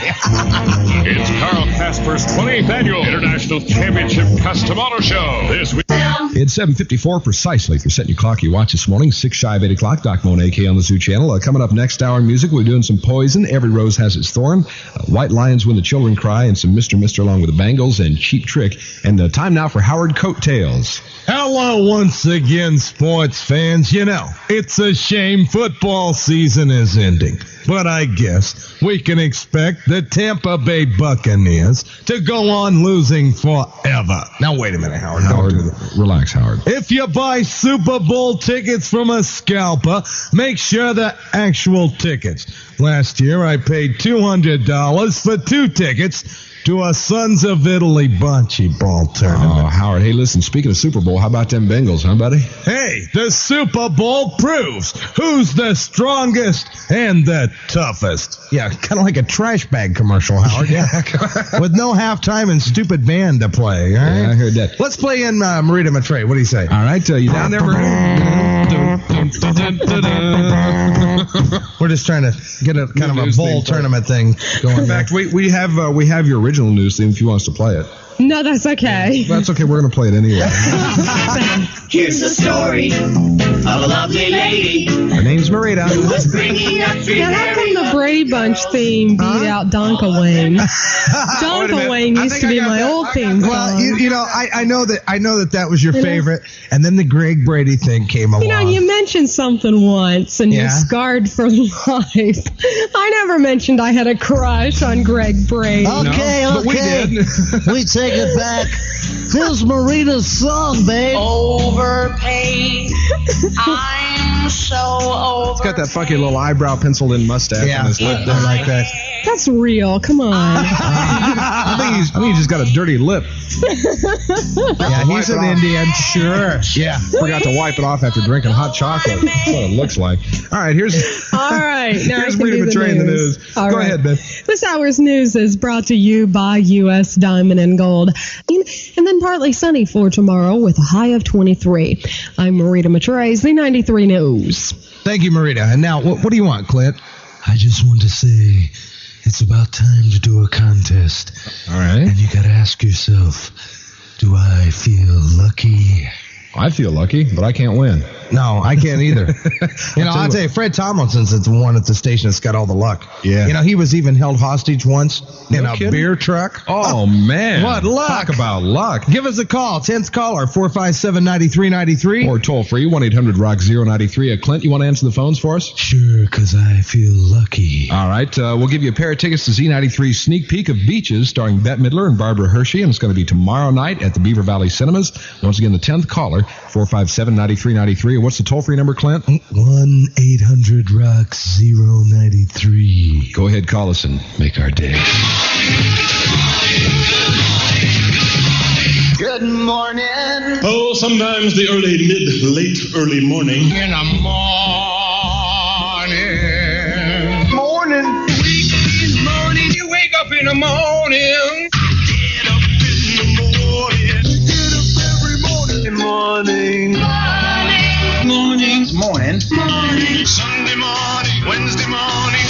It's Carl Casper's 20th Annual International Championship Custom Auto Show. This week. It's 7:54 precisely. If you're setting your clock, you watch this morning, 6 shy of 8 o'clock. Doc Moan AK on the Zoo Channel. Coming up next hour in music, we're doing some Poison. Every Rose Has Its Thorn. White Lions When the Children Cry, and some Mr. along with the Bangles and Cheap Trick. And time now for Howard Coattails. Hello once again, sports fans. You know, it's a shame football season is ending. But I guess we can expect the Tampa Bay Buccaneers to go on losing forever. Now, wait a minute, Howard. Howard, Don't do that. relax, Howard. If you buy Super Bowl tickets from a scalper, make sure they're actual tickets. Last year, I paid $200 for 2 tickets to a Sons of Italy bocce ball tournament. Oh, Howard. Hey, listen, speaking of Super Bowl, how about them Bengals, huh, buddy? Hey, the Super Bowl proves who's the strongest and the toughest. Yeah, kind of like a trash bag commercial, Howard. Yeah. With no halftime and stupid band to play. All right? Yeah, I heard that. Let's play in Marita Matre. What do you say? All right, you down there? We're just trying to get a kind of a bowl tournament thing going. In fact, we have your original news theme if you want us to play it. No, that's okay. That's okay. We're going to play it anyway. Here's the story of a lovely lady Her name's Marita. who was bringing up 3 Now, how come the Brady Bunch theme beat out Donka Wayne? Donka Wayne used to be my old theme song. Well, you know, I know that was your favorite, and then the Greg Brady thing came along. You know, you mentioned something once, and you're scarred for life. I never mentioned I had a crush on Greg Brady. Okay, but we did. We take it back. Here's Marita's song, babe. overpaid. I'm so over. It's got that funky little eyebrow penciled in mustache on his lip there like that. That's real. Come on. I think he just got a dirty lip. Yeah, he's an Indian, sure. Yeah. Forgot to wipe it off after drinking hot chocolate. That's what it looks like. All right, here's All right. Now here's I can Rita do betraying the news. news. All Go right. ahead, Ben. This hour's news is brought to you by U.S. Diamond and Gold. And then partly sunny for tomorrow with a high of 23. I'm Marita Matre, Z93 News. Thank you, Marita. And now, what do you want, Clint? I just want to say it's about time to do a contest. All right. And you got to ask yourself, do I feel lucky? I feel lucky, but I can't win. No, I can't either. I'll tell you, Fred Tomlinson's the one at the station that's got all the luck. Yeah. You know, he was even held hostage once in a kidding. beer truck. Oh, man. What luck. Talk about luck. Give us a call. 10th caller, 457-9393. Or toll free, 1-800-ROCK-093. Clint, you want to answer the phones for us? Sure, because I feel lucky. All right. We'll give you a pair of tickets to Z93's Sneak Peek of Beaches starring Bette Midler and Barbara Hershey. And it's going to be tomorrow night at the Beaver Valley Cinemas. Once again, the 10th caller, 457-9393. What's the toll-free number, Clint? 1-800-ROCK-093. Go ahead, call us and make our day. Good morning. Oh, sometimes the early, late early morning. In the morning. Morning. Weekend morning. You wake up in the morning. Get up in the morning. Get up every morning. Morning. Morning. Morning. Morning. Sunday morning. Wednesday morning.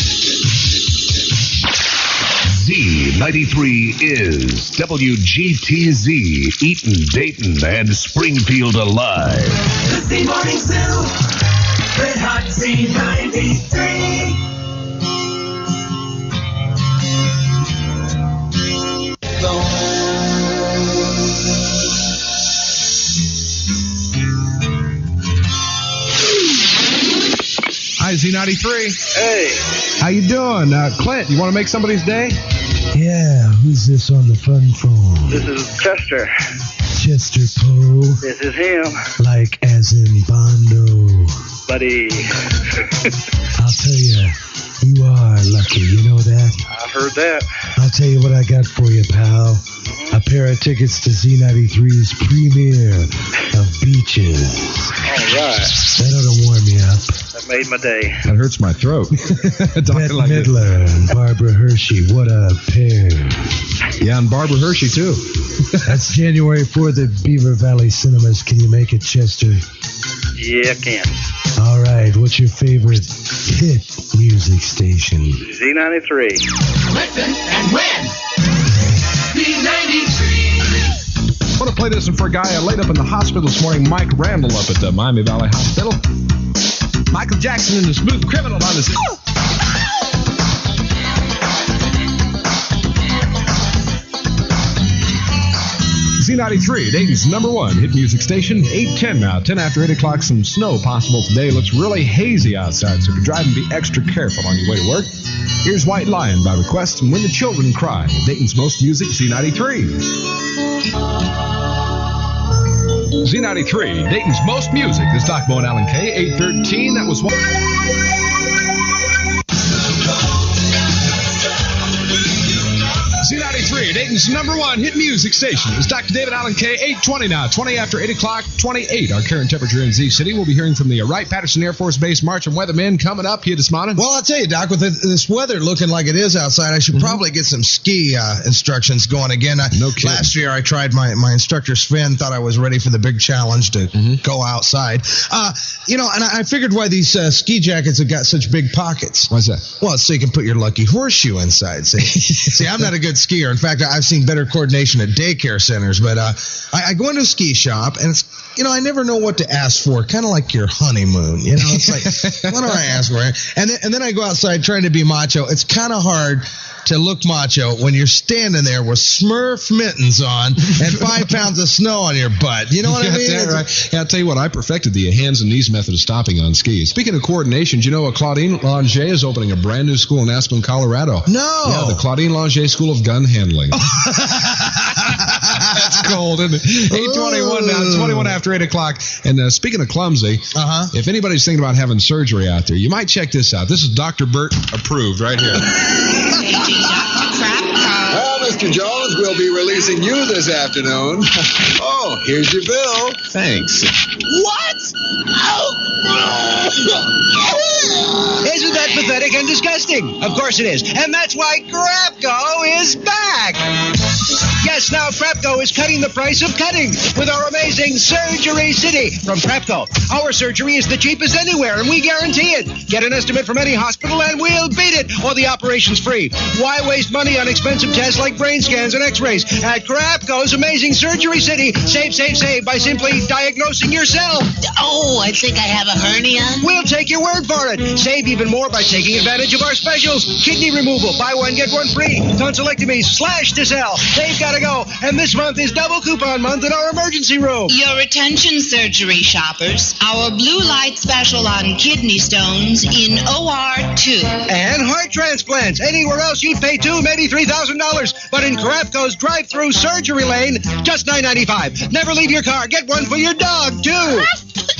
Z93 is WGTZ, Eaton, Dayton, and Springfield alive. The Z Morning Zoo. Red Hot Z93. Z93. Hey. How you doing? Clint, you want to make somebody's day? Yeah, who's this on the fun phone? This is Chester. Chester Poe. This is him. Like as in Bondo. Buddy. I'll tell you, you are lucky, you know that? I've heard that. I'll tell you what I got for you, pal. A pair of tickets to Z93's premiere of Beaches. All right. That ought to warm you up. That made my day. That hurts my throat. Bette Midler and Barbara Hershey, what a pair. Yeah, and Barbara Hershey, too. That's January 4th at Beaver Valley Cinemas. Can you make it, Chester? Yeah, I can. All right, what's your favorite hit music station? Z93. Listen and win. Z93. I want to play this one for a guy laid up in the hospital this morning, Mike Randall, up at the Miami Valley Hospital. Michael Jackson and the Smooth Criminal on the scene. Z93, Dayton's #1 hit music station. 8:10 now, 10 after 8 o'clock. Some snow possible today. Looks really hazy outside, so if you're driving, be extra careful on your way to work. Here's White Lion by request and When the Children Cry. Dayton's most music, Z93. Z93, Dayton's most music. This is Doc Mo and Alan Kaye, 8:13. That was one. Z93, Dayton's #1 hit music station. It's Dr. David Allen Kaye, 8:20 now, 20 after 8 o'clock, 28. Our current temperature in Z-City. We'll be hearing from the Wright-Patterson Air Force Base March and weathermen coming up here this morning. Well, I'll tell you, Doc, with this weather looking like it is outside, I should probably get some ski instructions going again. No kidding. Last year, I tried my instructor, Sven, thought I was ready for the big challenge to go outside. And I figured why these ski jackets have got such big pockets. Why's that? Well, it's so you can put your lucky horseshoe inside. See, I'm not a good skier. In fact, I've seen better coordination at daycare centers, but I go into a ski shop, and it's, I never know what to ask for, kind of like your honeymoon. It's like, what do I ask for? And then I go outside trying to be macho. It's kind of hard to look macho when you're standing there with Smurf mittens on and 5 pounds of snow on your butt. You know what I mean? That's right. Yeah, I'll tell you what, I perfected the hands and knees method of stopping on skis. Speaking of coordination, do you know Claudine Langer is opening a brand new school in Aspen, Colorado? No. Yeah, the Claudine Langer School of Gun Handling. That's cold, isn't it? 8:21 now, 21 after 8 o'clock. And speaking of clumsy, if anybody's thinking about having surgery out there, you might check this out. This is Dr. Burt approved right here. Well, Mr. Jones, we'll be releasing you this afternoon. Oh, here's your bill. Thanks. What? Isn't that pathetic and disgusting? Of course it is. And that's why Crapco is back. Yes, now Crapco is cutting the price of cutting with our amazing Surgery City from Crapco. Our surgery is the cheapest anywhere, and we guarantee it. Get an estimate from any hospital, and we'll beat it. Or the operation's free. Why waste money on expensive tests like brain scans and x-rays? At Crapco's amazing Surgery City, save by simply diagnosing yourself. Oh, I think I have a hernia. We'll take your word for it. Save even more by taking advantage of our specials. Kidney removal, buy one, get one free. Tonsillectomy, slash to sell. They've got to go. And this month is double coupon month in our emergency room. Your attention, surgery shoppers. Our blue light special on kidney stones in OR2. And heart transplants. Anywhere else you'd pay $2, maybe $3,000. But in Crapco's drive-through surgery lane, just $9.95. Never leave your car. Get one for your dog, too.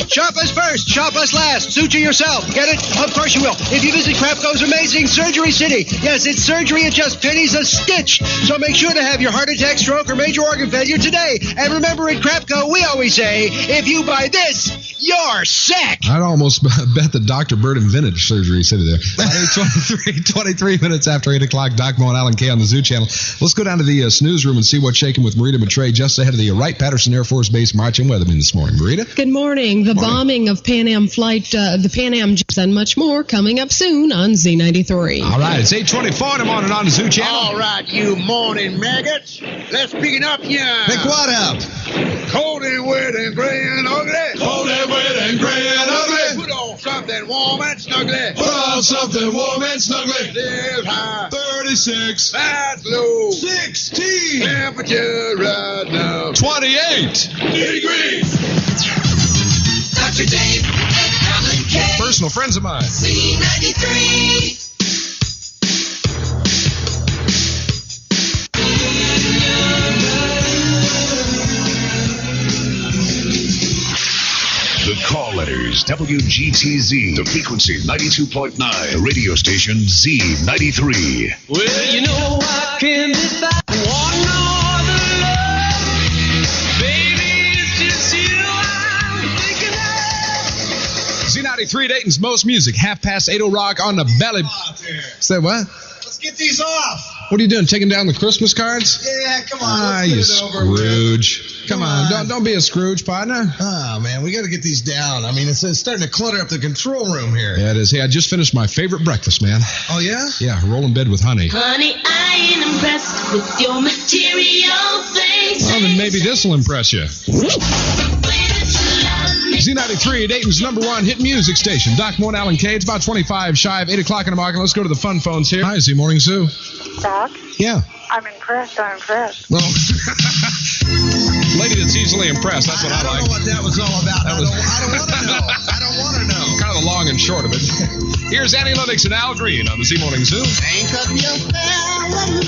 Shop us first, shop us last. Suture yourself. Get it? Of course you will. If you visit Crapco's amazing Surgery City. Yes, it's surgery at just pennies a stitch. So make sure to have your heart attack, stroke, or major organ failure today. And remember, at Crapco, we always say, if you buy this, you're sick. I'd almost bet that Dr. Bird invented Surgery City there. 23 minutes after 8 o'clock, Doc Mo and Alan Kaye on the Zoo Channel. Let's go down to the snooze room and see what's shaking with Marita Matrey just ahead of the Wright-Patterson Air Force Base marching weathermen this morning. Marita? Good morning. The bombing of Pan Am flight, the Pan Am and much more coming up soon on Z93. All right, it's 8:24 in the morning on the Zoo Channel. All right, you morning maggots. Let's pick it up, yeah. Pick what up? Cold and wet and gray and ugly. Cold and wet and gray and ugly. Put on something warm and snuggly. Put on something warm and snuggly. Live high. 36. That's low. 16. Temperature right now. 28 degrees. Dr. Dave and Alan Kaye. First personal friends of mine. Z-93. The call letters, WGTZ, the frequency 92.9, radio station Z93. Well, you know I can't decide one or the love. Baby, it's just you I'm thinking of. Z93, Dayton's most music, 8:30 rock on the Ballad. Say what? Let's get these off. What are you doing, taking down the Christmas cards? Yeah, come on. Ah, let's you get it over with. Scrooge. Come on, don't be a Scrooge, partner. Oh, man, we got to get these down. I mean, it's starting to clutter up the control room here. Yeah, it is. Hey, I just finished my favorite breakfast, man. Oh, yeah? Yeah, roll in bed with honey. Honey, I ain't impressed with your material things. Well, then maybe this will impress you. Z93, Dayton's #1 hit music station. Doc Moore and Alan Kaye. It's about 25 shy of 8 o'clock in the market. Let's go to the fun phones here. Hi, Z Morning Zoo. Doc, Yeah. I'm impressed. Well, lady that's easily impressed. That's what I like. I don't know what that was all about. I don't want to know. I don't want to know. Kind of the long and short of it. Here's Annie Lennox and Al Green on the Z Morning Zoo. Think of your fellow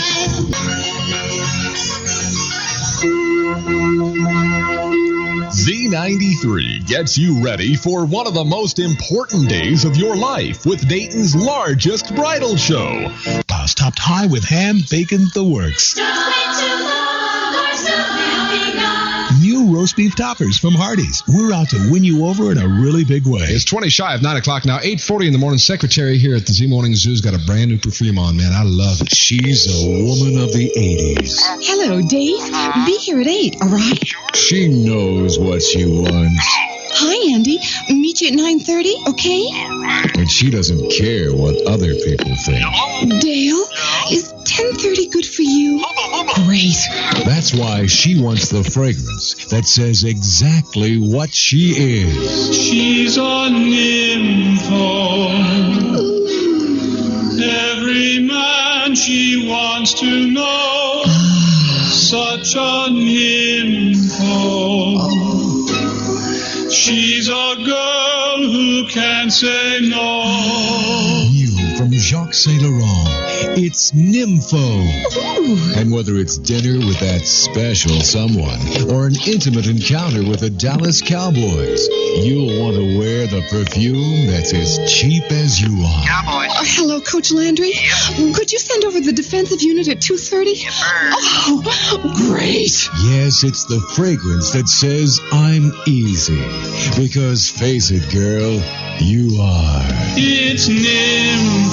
Z93 gets you ready for one of the most important days of your life with Dayton's largest bridal show. Topped high with ham, bacon, the works. New roast beef toppers from Hardee's. We're out to win you over in a really big way. It's 20 shy of 9 o'clock now. 8:40 in the morning. Secretary here at the Z Morning Zoo's got a brand new perfume on, man. I love it. She's a woman of the 80s. Hello, Dave. Be here at 8, all right? She knows what she wants. Hi, Andy. Meet you at 9:30, okay? And she doesn't care what other people think. Dale, is 10:30 good for you? Great. That's why she wants the fragrance that says exactly what she is. She's a nympho. Every man she wants to know. Such a nympho. She's a girl who can't say no. New from Jacques Saint Laurent, it's Nympho. And whether it's dinner with that special someone or an intimate encounter with the Dallas Cowboys, you'll want to wear the perfume that's as cheap as you are. Hello, Coach Landry. Could you send over the defensive unit at 2:30? Oh, great. Yes, it's the fragrance that says I'm easy. Because face it, girl, you are. It's Nympho.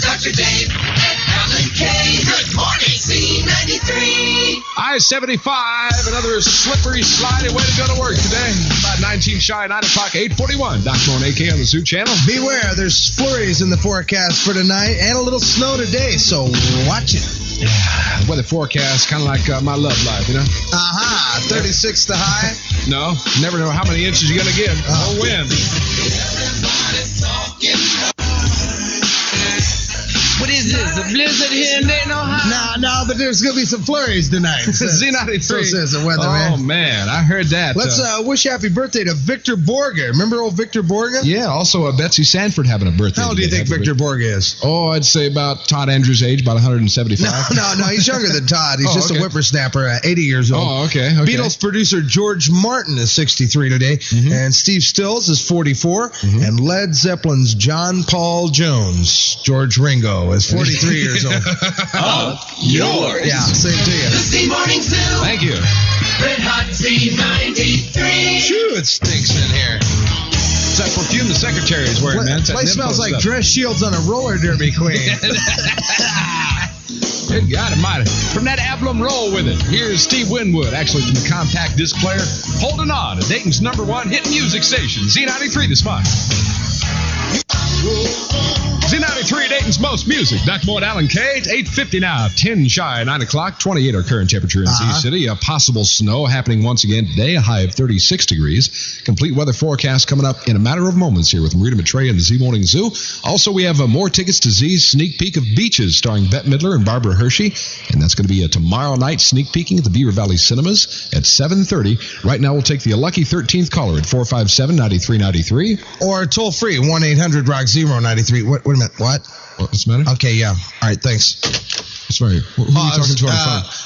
Dr. Dave and Alan Kaye. Good morning, Z93. I-75, another slippery, slidey way to go to work today. About 19 shy, 9 o'clock, 8:41. Doc Moore and AK on the Zoo Channel. Beware, there's flurries in the forecast for tonight and a little snow today, so watch it. Yeah, weather forecast, kind of like my love life, you know? 36 the high. No, never know how many inches you're going to get. Or when. What is this, a blizzard here in Dayton, Ohio? No, but there's going to be some flurries tonight. Z93. So says the weather, man. Oh, man, I heard that. Let's wish happy birthday to Victor Borga. Remember old Victor Borga? Yeah, also Betsy Sanford having a birthday. How old do you think Victor Borga is? Oh, I'd say about Todd Andrews' age, about 175. No, he's younger than Todd. He's just a whippersnapper, 80 years old. Oh, okay. Beatles producer George Martin is 63 today, and Steve Stills is 44, and Led Zeppelin's John Paul Jones, George Ringo, is 43 years old. Yours. Yeah, same to you. The Z Morning Zoo. Thank you. Red Hot Z93. Phew, it stinks in here. It's that perfume the secretary is wearing, man. Place smells like dress shields on a roller derby queen. Good God almighty. From that album, roll with it. Here's Steve Winwood, actually from the compact disc player, holding on to Dayton's #1 hit music station, Z93 The Spot. Z-93, Dayton's most music. Dr. Moore and Alan Kaye. It's 8:50 now. 10 shy, 9 o'clock. 28 our current temperature in C-City. A possible snow happening once again today. A high of 36 degrees. Complete weather forecast coming up in a matter of moments here with Marita Matrey and the Z Morning Zoo. Also, we have more tickets to Z's sneak peek of Beaches starring Bette Midler and Barbara Hershey. And that's going to be a tomorrow night sneak peeking at the Beaver Valley Cinemas at 7:30. Right now, we'll take the lucky 13th caller at 457-9393. Or toll free, 1-800-ROCK-093. Wait a minute. What? What's the matter? Okay, yeah. All right, thanks. What's the matter? Who are you talking to on the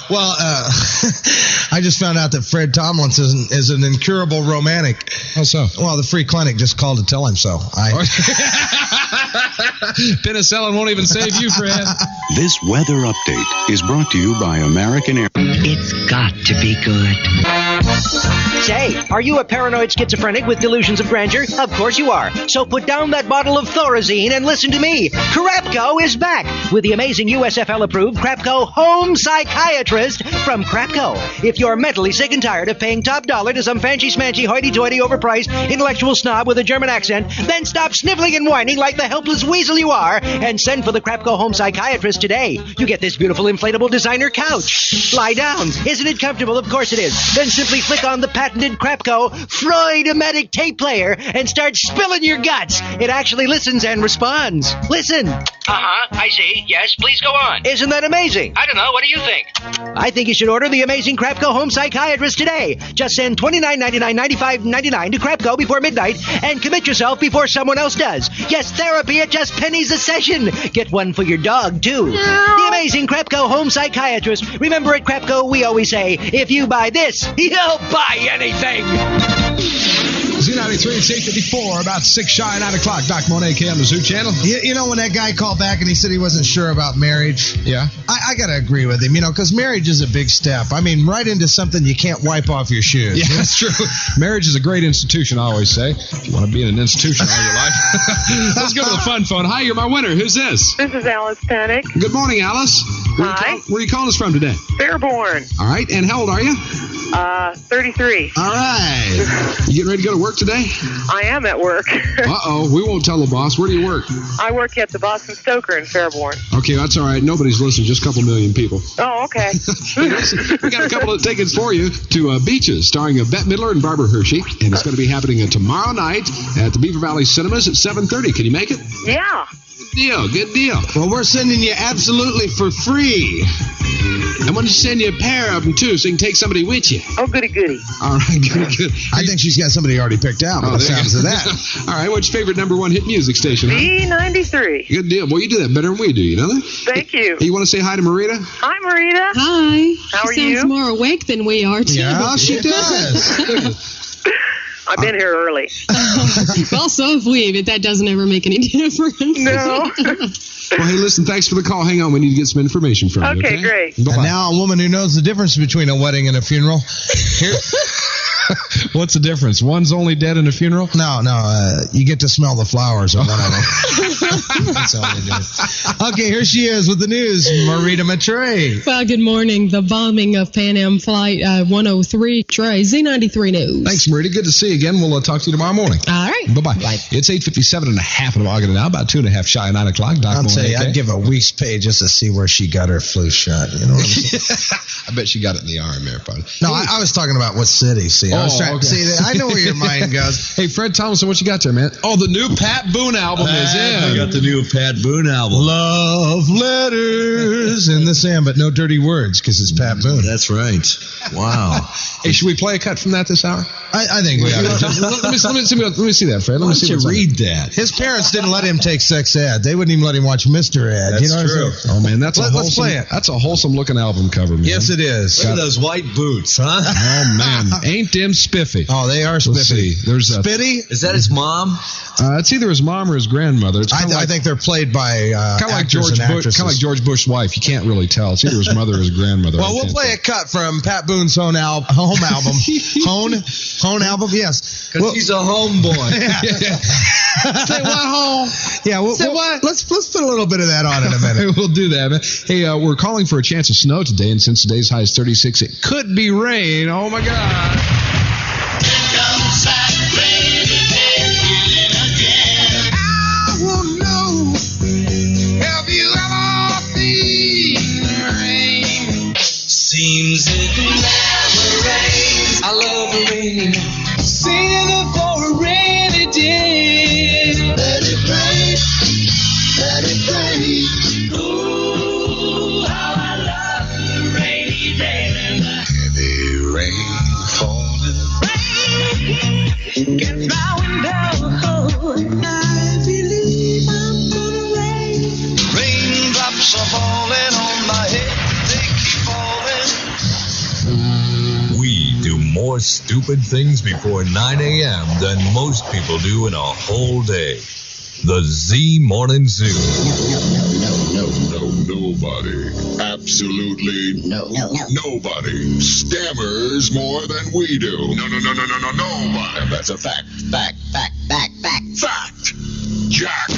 phone? I just found out that Fred Tomlinson is an incurable romantic. How so? Well, the free clinic just called to tell him so. Penicillin won't even save you, Fred. This weather update is brought to you by American Air. It's got to be good. Say, are you a paranoid schizophrenic with delusions of grandeur? Of course you are. So put down that bottle of Thorazine and listen to me. Crapco is back with the amazing USFL-approved Crapco Home Psychiatrist from Crapco. If you're mentally sick and tired of paying top dollar to some fancy-smancy, hoity-toity, overpriced, intellectual snob with a German accent, then stop sniveling and whining like the helpless weasel you are and send for the Crapco Home Psychiatrist today. You get this beautiful inflatable designer couch. Lie down. Isn't it comfortable? Of course it is. Then simply flick on the patented Crapco Freud-O-Matic tape player and start spilling your guts. It actually listens and responds. Listen. I see. Yes, please go on. Isn't that amazing? I don't know. What do you think? I think you should order the amazing Crapco Home Psychiatrist today. Just send $29.99, $95.99 to Crapco before midnight and commit yourself before someone else does. Yes, therapy at just pennies a session. Get one for your dog, too. The amazing Crapco Home Psychiatrist. Remember at Crapco, we always say, if you buy this, you'll buy anything. Z-93, it's 8:54, about 6 shy, 9 o'clock. Doc Monet, K on the Zoo Channel. You know, when that guy called back and he said he wasn't sure about marriage? Yeah. I got to agree with him, because marriage is a big step. I mean, right into something you can't wipe off your shoes. Yeah, that's true. Marriage is a great institution, I always say. If you want to be in an institution all your life. Let's go to the fun phone. Hi, you're my winner. Who's this? This is Alice Panic. Good morning, Alice. Hi. Where are you calling us from today? Fairborn. All right, and how old are you? 33. All right. You getting ready to go to work today? I am at work. Uh-oh. We won't tell the boss. Where do you work? I work at the Boston Stoker in Fairborn. Okay, that's all right. Nobody's listening. Just a couple million people. Oh, okay. We got a couple of tickets for you to Beaches, starring Bette Midler and Barbara Hershey. And it's going to be happening tomorrow night at the Beaver Valley Cinemas at 7:30. Can you make it? Yeah. Good deal. Well, we're sending you absolutely for free. I want to send you a pair of them, too, so you can take somebody with you. Oh, goody. All right, good. I think she's got somebody already picked out by the sounds of that. All right, what's your favorite number one hit music station? Z-93. Good deal. Well, you do that better than we do, you know that? Thank you. You want to say hi to Marita? Hi, Marita. Hi. How are she you? sounds more awake than we are, too. Yeah, she does. I've been here early. Well, so have we, but that doesn't ever make any difference. No. Well, hey, listen, thanks for the call. Hang on, we need to get some information from you. Okay, great. And now a woman who knows the difference between a wedding and a funeral. What's the difference? One's only dead in a funeral? No, you get to smell the flowers on one of them. That's all they do. Okay, here she is with the news, Marita Matrey. Well, good morning. The bombing of Pan Am Flight 103, Trey, Z93 News. Thanks, Marita. Good to see you again. We'll talk to you tomorrow morning. All right. Bye-bye. Bye. It's 8:57 and a half in the morning now, about 2.5 shy of 9 o'clock. I'll tell you, I'd give a week's pay just to see where she got her flu shot. You know what I'm saying? I bet she got it in the arm there, probably. No, I was talking about what city. See, I was trying to see that. I know where your mind goes. Hey, Fred Thompson, what you got there, man? Oh, the new Pat Boone album is in. I got the new Pat Boone album. Love letters in the sand, but no dirty words because it's Pat Boone. That's right. Wow. Hey, should we play a cut from that this hour? I think we ought to. Let me see that, Fred. Why don't you read that? His parents didn't let him take sex ed. They wouldn't even let him watch Mr. Ed. That's you know true. what I'm saying? Oh, man, let's play it. That's a wholesome looking album cover, man. Yes, it is. Look at those white boots, huh? Oh, man. Ain't them spiffy. Oh, they are spiffy. Let's see. There's Spitty? Is that his mom? It's either his mom or his grandmother. It's I think they're played by kind of like actors and actresses. Kind of like George Bush's wife. You can't really tell. It's either his mother or his grandmother. Well, we'll play a cut from Pat Boone's home album. Home album, yes. Because he's a homeboy. Say what, home? Yeah, Say what? Let's put a little bit of that on in a minute. We'll do that, man. Hey, we're calling for a chance of snow today, and since today's high is 36, it could be rain. Oh, my God. Here comes that rainy day again. I won't know 'cause it never rains. I love the rain. Singing for a rainy day. Let it rain. Let it rain. Ooh, how I love the rainy day. Heavy rain falling. Rain gets my window. I believe I'm gonna rain. Raindrops are falling on my head. They keep falling. We do more stupid things before 9 a.m. than most people do in a whole day. The Z Morning Zoo. No, nobody. Absolutely nobody stammers more than we do. No, nobody. And that's a fact. Fact. Jack.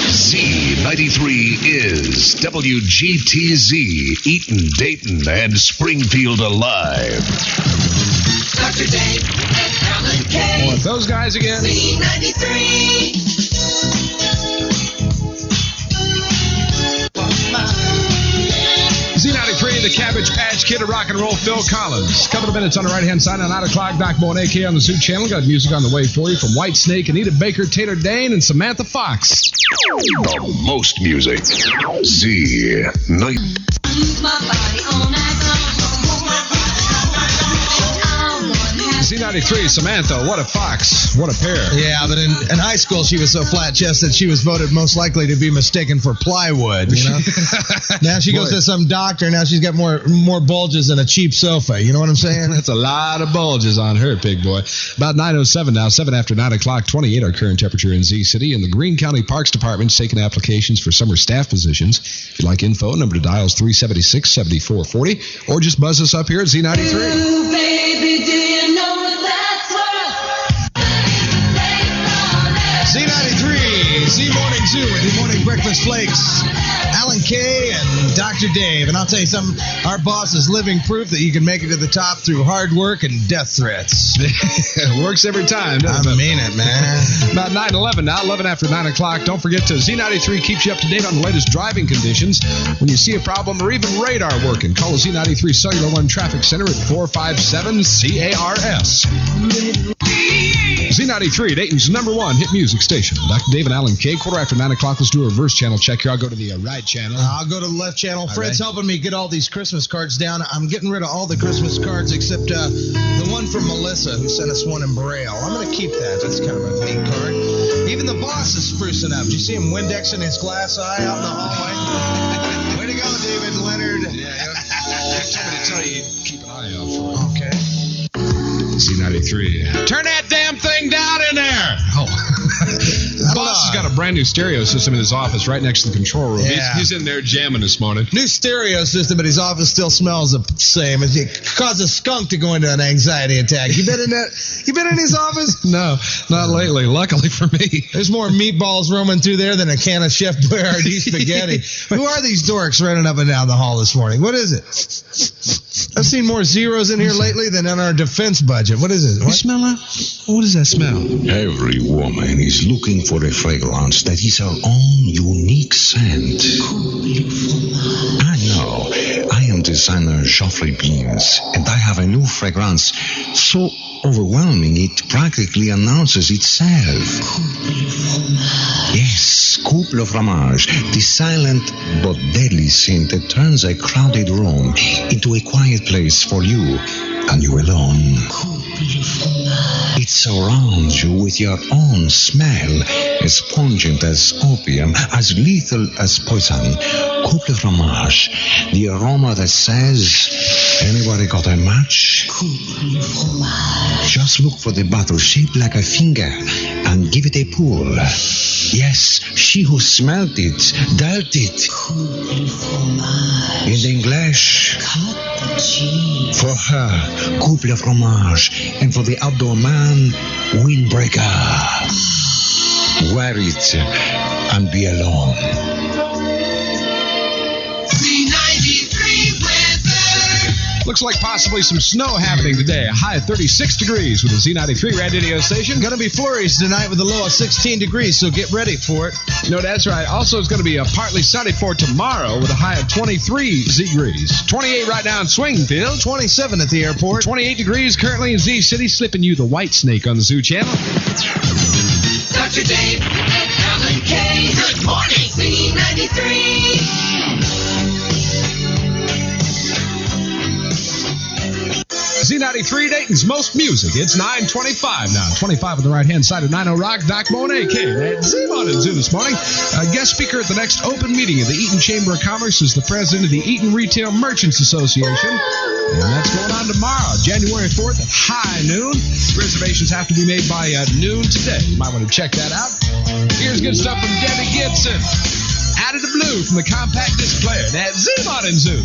Z-93 is WGTZ, Eaton, Dayton, and Springfield alive. Dr. Dave and Alan Kaye. With those guys again. Z-93. Z-93, the Cabbage Patch Kid of rock and roll, Phil Collins. Couple of minutes on the right-hand side on 9 o'clock. Doc Bo and AK on the Zoo Channel. Got music on the way for you from White Snake, Anita Baker, Taylor Dane, and Samantha Fox. The most music. Z-93. Z-93, Samantha, what a fox, what a pair. Yeah, but in high school, she was so flat-chested, she was voted most likely to be mistaken for plywood, you know? Now she goes to some doctor, now she's got more bulges than a cheap sofa, you know what I'm saying? That's a lot of bulges on her, big boy. About 9:07 now, 7 after 9 o'clock, 28 our current temperature in Z-City, and the Greene County Parks Department's taking applications for summer staff positions. If you'd like info, number to dial is 376-7440, or just buzz us up here at Z-93. Ooh, baby, do you know that's Z-93, Z-Morning Zoo with your morning breakfast flakes. Alan Kaye and Dr. Dave. And I'll tell you something, our boss is living proof that you can make it to the top through hard work and death threats. It works every time, doesn't it? I mean it, man. About 9:11 now, 11 after 9 o'clock. Don't forget to Z93 keeps you up to date on the latest driving conditions. When you see a problem or even radar working, call the Z93 Cellular One Traffic Center at 457-CARS. Z93, Dayton's #1 hit music station. Dr. Dave and Alan Kaye, quarter after 9 o'clock. Let's do a reverse channel check here. I'll go to the right channel. I'll go to the left channel. Fred's helping me get all these Christmas cards down. I'm getting rid of all the Christmas cards except the one from Melissa, who sent us one in Braille. I'm going to keep that. That's kind of a neat card. Even the boss is sprucing up. Did you see him Windexing his glass eye out in the hallway? Way to go, David Leonard. Yeah, he told me to tell you keep an eye out for him. Okay. Z93. Turn that damn thing down in there. Oh. The boss has got a brand new stereo system in his office right next to the control room. Yeah. He's in there jamming this morning. New stereo system, but his office still smells the same. It caused a skunk to go into an anxiety attack. You been in that? You been in his office? No, not lately. Luckily for me. There's more meatballs roaming through there than a can of Chef Boyardee spaghetti. Who are these dorks running up and down the hall this morning? What is it? I've seen more zeros in here lately than in our defense budget. What is it? You smell that? What does that smell? Every woman is looking for a fragrance that is her own unique scent. I know. I am designer Geoffrey Beans, and I have a new fragrance so overwhelming it practically announces itself. Yes, couple of fromage, the silent but deadly scent that turns a crowded room into a quiet place for you and you alone. It surrounds you with your own smell, as pungent as opium, as lethal as poison. Couple fromage, the aroma that says, anybody got a match? Just look for the bottle shaped like a finger and give it a pull. Yes, she who smelt it, dealt it. In English, for her, couple fromage, and for the outdoor man, windbreaker. Wear it and be alone. Z93 weather. Looks like possibly some snow happening today. A high of 36 degrees with the Z-93 radio station. Going to be flurries tonight with a low of 16 degrees, so get ready for it. No, that's right. Also, it's going to be partly sunny for tomorrow with a high of 23 degrees. 28 right now in Swingfield. 27 at the airport. 28 degrees currently in Z-City. Slipping you the White Snake on the Zoo Channel. Dr. Dave and Alan Kaye. Good morning, Z-93. Z-93, Dayton's most music. It's 9:25 now. 25 on the right-hand side of 90 Rock. Doc Monet, Kaye, Z-Mon Zoo this morning. Guest speaker at the next open meeting of the Eaton Chamber of Commerce is the president of the Eaton Retail Merchants Association. And that's going on tomorrow, January 4th at high noon. Reservations have to be made by noon today. You might want to check that out. Here's good stuff from Debbie Gibson. Out of the blue from the compact disc player. That's Z-Mon Zoo.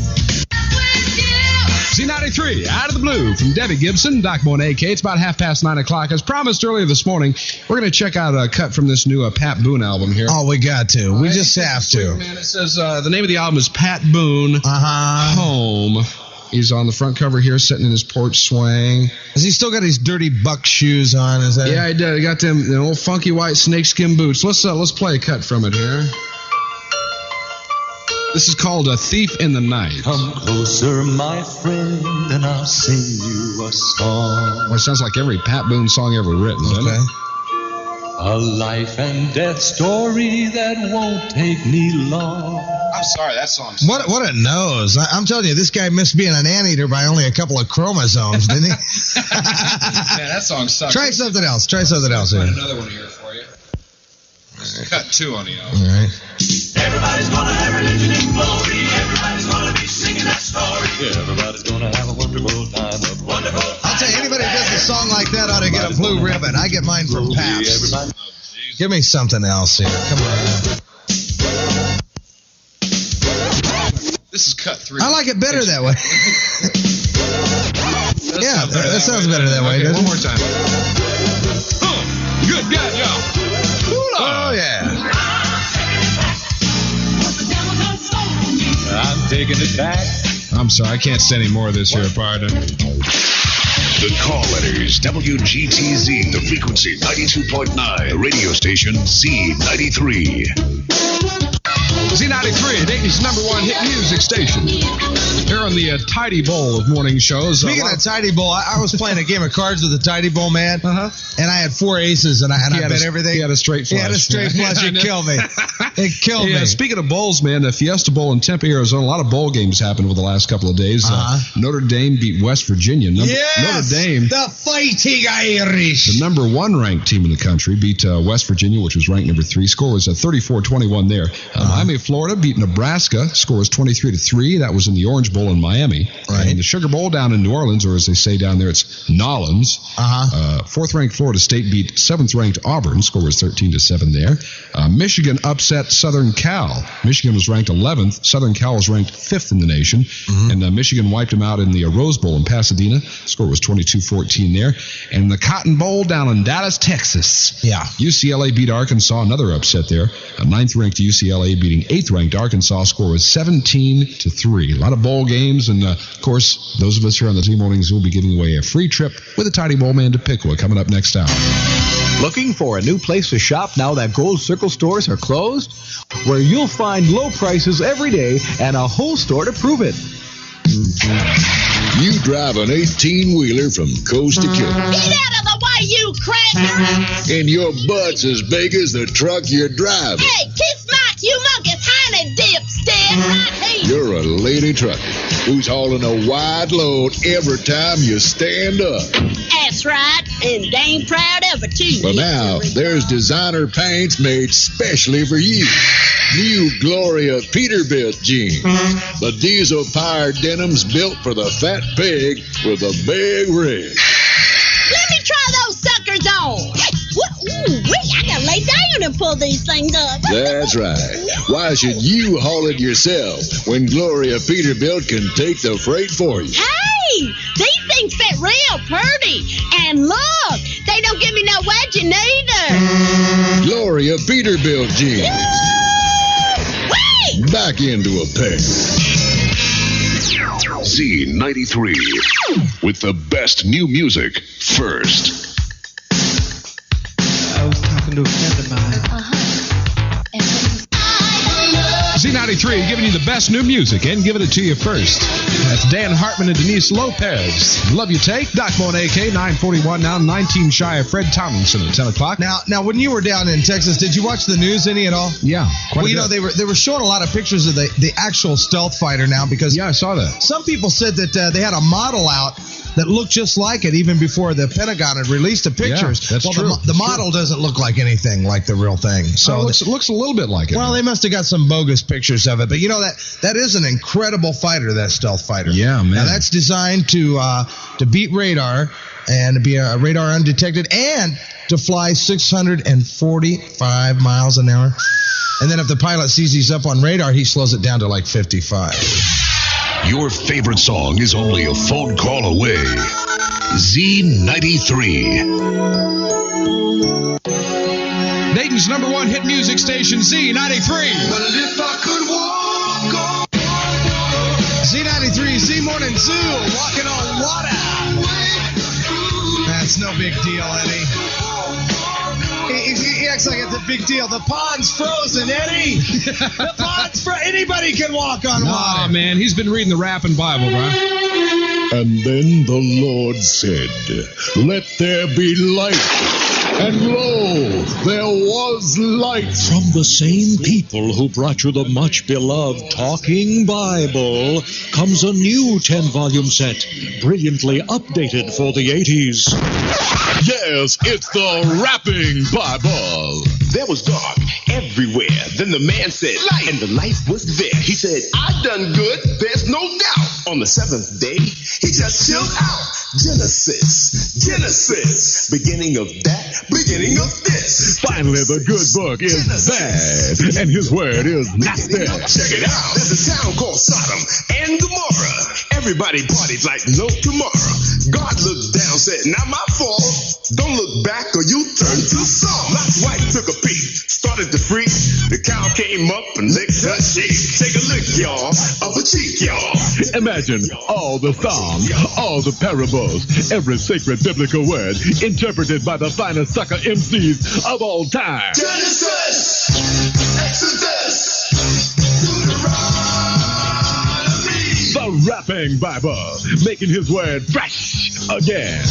Z-93, Out of the Blue from Debbie Gibson, Doc Monet, Kaye. It's about 9:30. As promised earlier this morning, we're going to check out a cut from this new Pat Boone album here. Oh, we got to. We just have to. Man, it says the name of the album is Pat Boone Home. He's on the front cover here, sitting in his porch swing. Has he still got his dirty buck shoes on? Is that? Yeah, he did. He got them old funky white snakeskin boots. Let's play a cut from it here. This is called A Thief in the Night. Come closer, my friend, and I'll sing you a song. Well, it sounds like every Pat Boone song ever written, doesn't it? A life and death story that won't take me long. I'm sorry, that song's... What a nose. I'm telling you, this guy missed being an anteater by only a couple of chromosomes, didn't he? Man, that song sucks. Try something else. Here. Another one here for you. Cut 2 on the album. All right. Everybody's gonna have religion and glory. Everybody's gonna be singing that story. Everybody's gonna have a wonderful time. I'll tell you, anybody who does a song like that ought to get a blue ribbon. I get mine from Pabst. Give me something else here. Come on. This is cut 3. I like it better that way. Yeah, that sounds better that way. Okay, one more time. Good God, y'all. Oh, yeah. I'm taking it back. I'm sorry, I can't say any more of this here, partner. The call letters, WGTZ, the frequency 92.9, radio station Z93. Z93, Dayton's #1 hit music station. Here on the Tidy Bowl of morning shows. Speaking of Tidy Bowl, I was playing a game of cards with the Tidy Bowl man, and I had 4 aces, and I bet everything. He had a straight flush. He had a straight flush. It killed me. It killed me. Speaking of bowls, man, the Fiesta Bowl in Tempe, Arizona, a lot of bowl games happened over the last couple of days. Notre Dame beat West Virginia. Notre Dame, the Fighting Irish. the #1 ranked team in the country, beat West Virginia, which was ranked number 3. Score was 34-21 there. Miami of Florida beat Nebraska. Score was 23-3. That was in the Orange Bowl in Miami. Right. And the Sugar Bowl down in New Orleans, or as they say down there, it's Nolans. 4th-ranked Florida State beat 7th-ranked Auburn. Score was 13-7 there. Michigan upset Southern Cal. Michigan was ranked 11th. Southern Cal was ranked 5th in the nation. And Michigan wiped them out in the Rose Bowl in Pasadena. Score was 22-14 there. And the Cotton Bowl down in Dallas, Texas. Yeah. UCLA beat Arkansas. Another upset there. 9th-ranked UCLA beating 8th-ranked Arkansas. Score was 17-3. A lot of bowl games. And, of course, those of us here on the Z-Mornings will be giving away a free trip with a Tidy Bowl man to Piqua coming up next hour. Looking for a new place to shop now that Gold Circle stores are closed? Where you'll find low prices every day and a whole store to prove it. You drive an 18-wheeler from coast to coast. Get out of the way, you cracker! And your butt's as big as the truck you're driving. Hey, kiss my humongous honey dipstick right here! You're a lady trucker who's hauling a wide load every time you stand up. That's right, and dang proud of it, too. Well, now, there's designer paints made specially for you. New Gloria Peterbilt jeans. The diesel-powered denim's built for the fat pig with a big rig. Let me try those suckers on. Ooh, I gotta lay down and pull these things up. That's right. Why should you haul it yourself when Gloria Peterbilt can take the freight for you? Hey, these things fit real pretty. And look, they don't give me no wedging neither. Gloria Peterbilt jeans. Back into a pair. Z93. With the best new music first. I was talking to a friend of mine. Z93 giving you the best new music and giving it to you first. That's Dan Hartman and Denise Lopez. Love You Take. Doc Moan AK 941 now, 19 shy of Fred Tomlinson at 10 o'clock. Now, when you were down in Texas, did you watch the news any at all? Yeah. Well, you know, they were showing a lot of pictures of the actual stealth fighter now because I saw that. Some people said that they had a model out that looked just like it even before the Pentagon had released the pictures. Yeah, that's true. The model doesn't look like anything like the real thing. So it looks a little bit like it. Well, they must have got some bogus pictures of it. But you know that is an incredible fighter, that stealth fighter. Yeah, man. Now that's designed to beat radar and to be a radar undetected and to fly 645 miles an hour. And then if the pilot sees he's up on radar, he slows it down to like 55. Your favorite song is only a phone call away. Z93. Dayton's #1 hit music station, Z93. Well, if I could walk on Z93, Z Morning Zoo, walking on water. That's no big deal, Eddie. He acts like it's a big deal. The pond's frozen, Eddie. The pond's frozen. Anybody can walk on water. Oh, man, he's been reading the rapping Bible, bro. And then the Lord said, "Let there be light." And lo, there was light. From the same people who brought you the much-beloved Talking Bible comes a new 10-volume set, brilliantly updated for the 80s. Yes, it's the Rapping Bible. There was dark everywhere. Then the man said, light. And the light was there. He said, I done good, there's no doubt. On the seventh day, he just chilled out. Genesis, beginning of that, beginning of this. Finally, the good book is bad, and his word is not there. Check it out. There's a town called Sodom and Gomorrah. Everybody partied like no tomorrow. God looked down, said, not my fault. Don't look back or you turn to salt. Lot's wife took a peek, started to freak. The cow came up and licked her cheek. Take a lick, y'all, of a cheek, y'all. Imagine all the songs, all the parables, every sacred biblical word interpreted by the finest sucker MCs of all time. Genesis, Exodus, Deuteronomy. The Rapping Bible, making his word fresh again.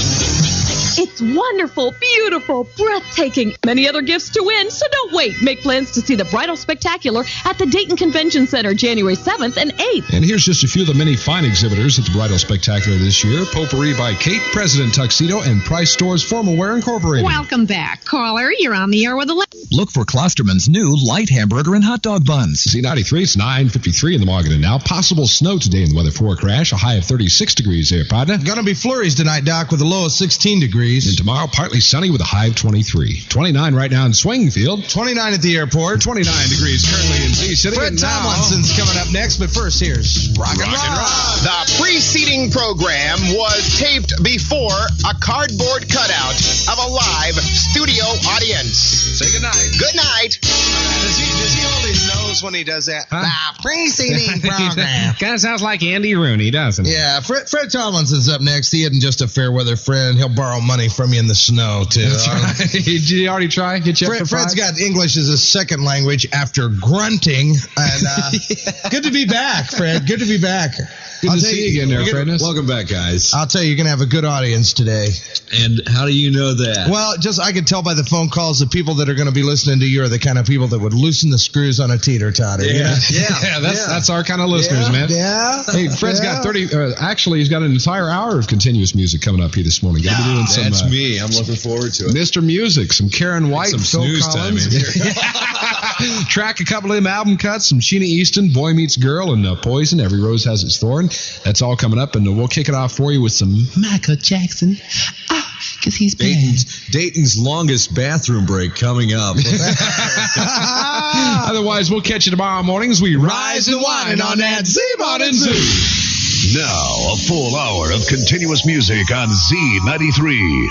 It's wonderful, beautiful, breathtaking. Many other gifts to win, so don't wait. Make plans to see the Bridal Spectacular at the Dayton Convention Center January 7th and 8th. And here's just a few of the many fine exhibitors at the Bridal Spectacular this year. Potpourri by Kate, President Tuxedo, and Price Stores Formal Wear Incorporated. Welcome back. Caller, you're on the air with a... Look for Klosterman's new light hamburger and hot dog buns. Z93, it's 9:53 in the morning now. Possible snow today in the weather forecast. A high of 36 degrees there, partner. Gonna be flurries tonight, Doc, with a low of 16 degrees. And tomorrow, partly sunny with a high of 23. 29 right now in Swingfield. 29 at the airport. 29 degrees currently in Z-City. Fred Tomlinson's coming up next, but first, here's Rock and Roll. The preceding program was taped before a cardboard cutout of a live studio audience. Say good night. Good night. Does he hold his nose when he does that? Huh? The preceding program. Kind of sounds like Andy Rooney, doesn't it? Yeah, Fred Tomlinson's up next. He isn't just a fair weather friend. He'll borrow money from you in the snow, too. That's right. Did you already try? Get you up for Fred's five? got English as a second language after grunting. And good to be back, Fred. Good to be back. Good to see you again there, Fredness. Welcome back, guys. I'll tell you, you're going to have a good audience today. And how do you know that? Well, I can tell by the phone calls, the people that are going to be listening to you are the kind of people that would loosen the screws on a teeter-totter. Yeah. That's our kind of listeners, man. Yeah. Hey, Fred's got 30, actually, he's got an entire hour of continuous music coming up here this morning. Gonna be doing some, that's me. I'm looking forward to it. Mr. Music, some Karen White, some Phil snooze Collins. time in here. Track a couple of them album cuts, some Sheena Easton, Boy Meets Girl, and Poison, Every Rose Has Its Thorn. That's all coming up, and we'll kick it off for you with some Michael Jackson. Because he's Dayton's longest bathroom break coming up. Otherwise, we'll catch you tomorrow morning as we rise and whine on that Z-Morning Zoo. Now, a full hour of continuous music on Z93.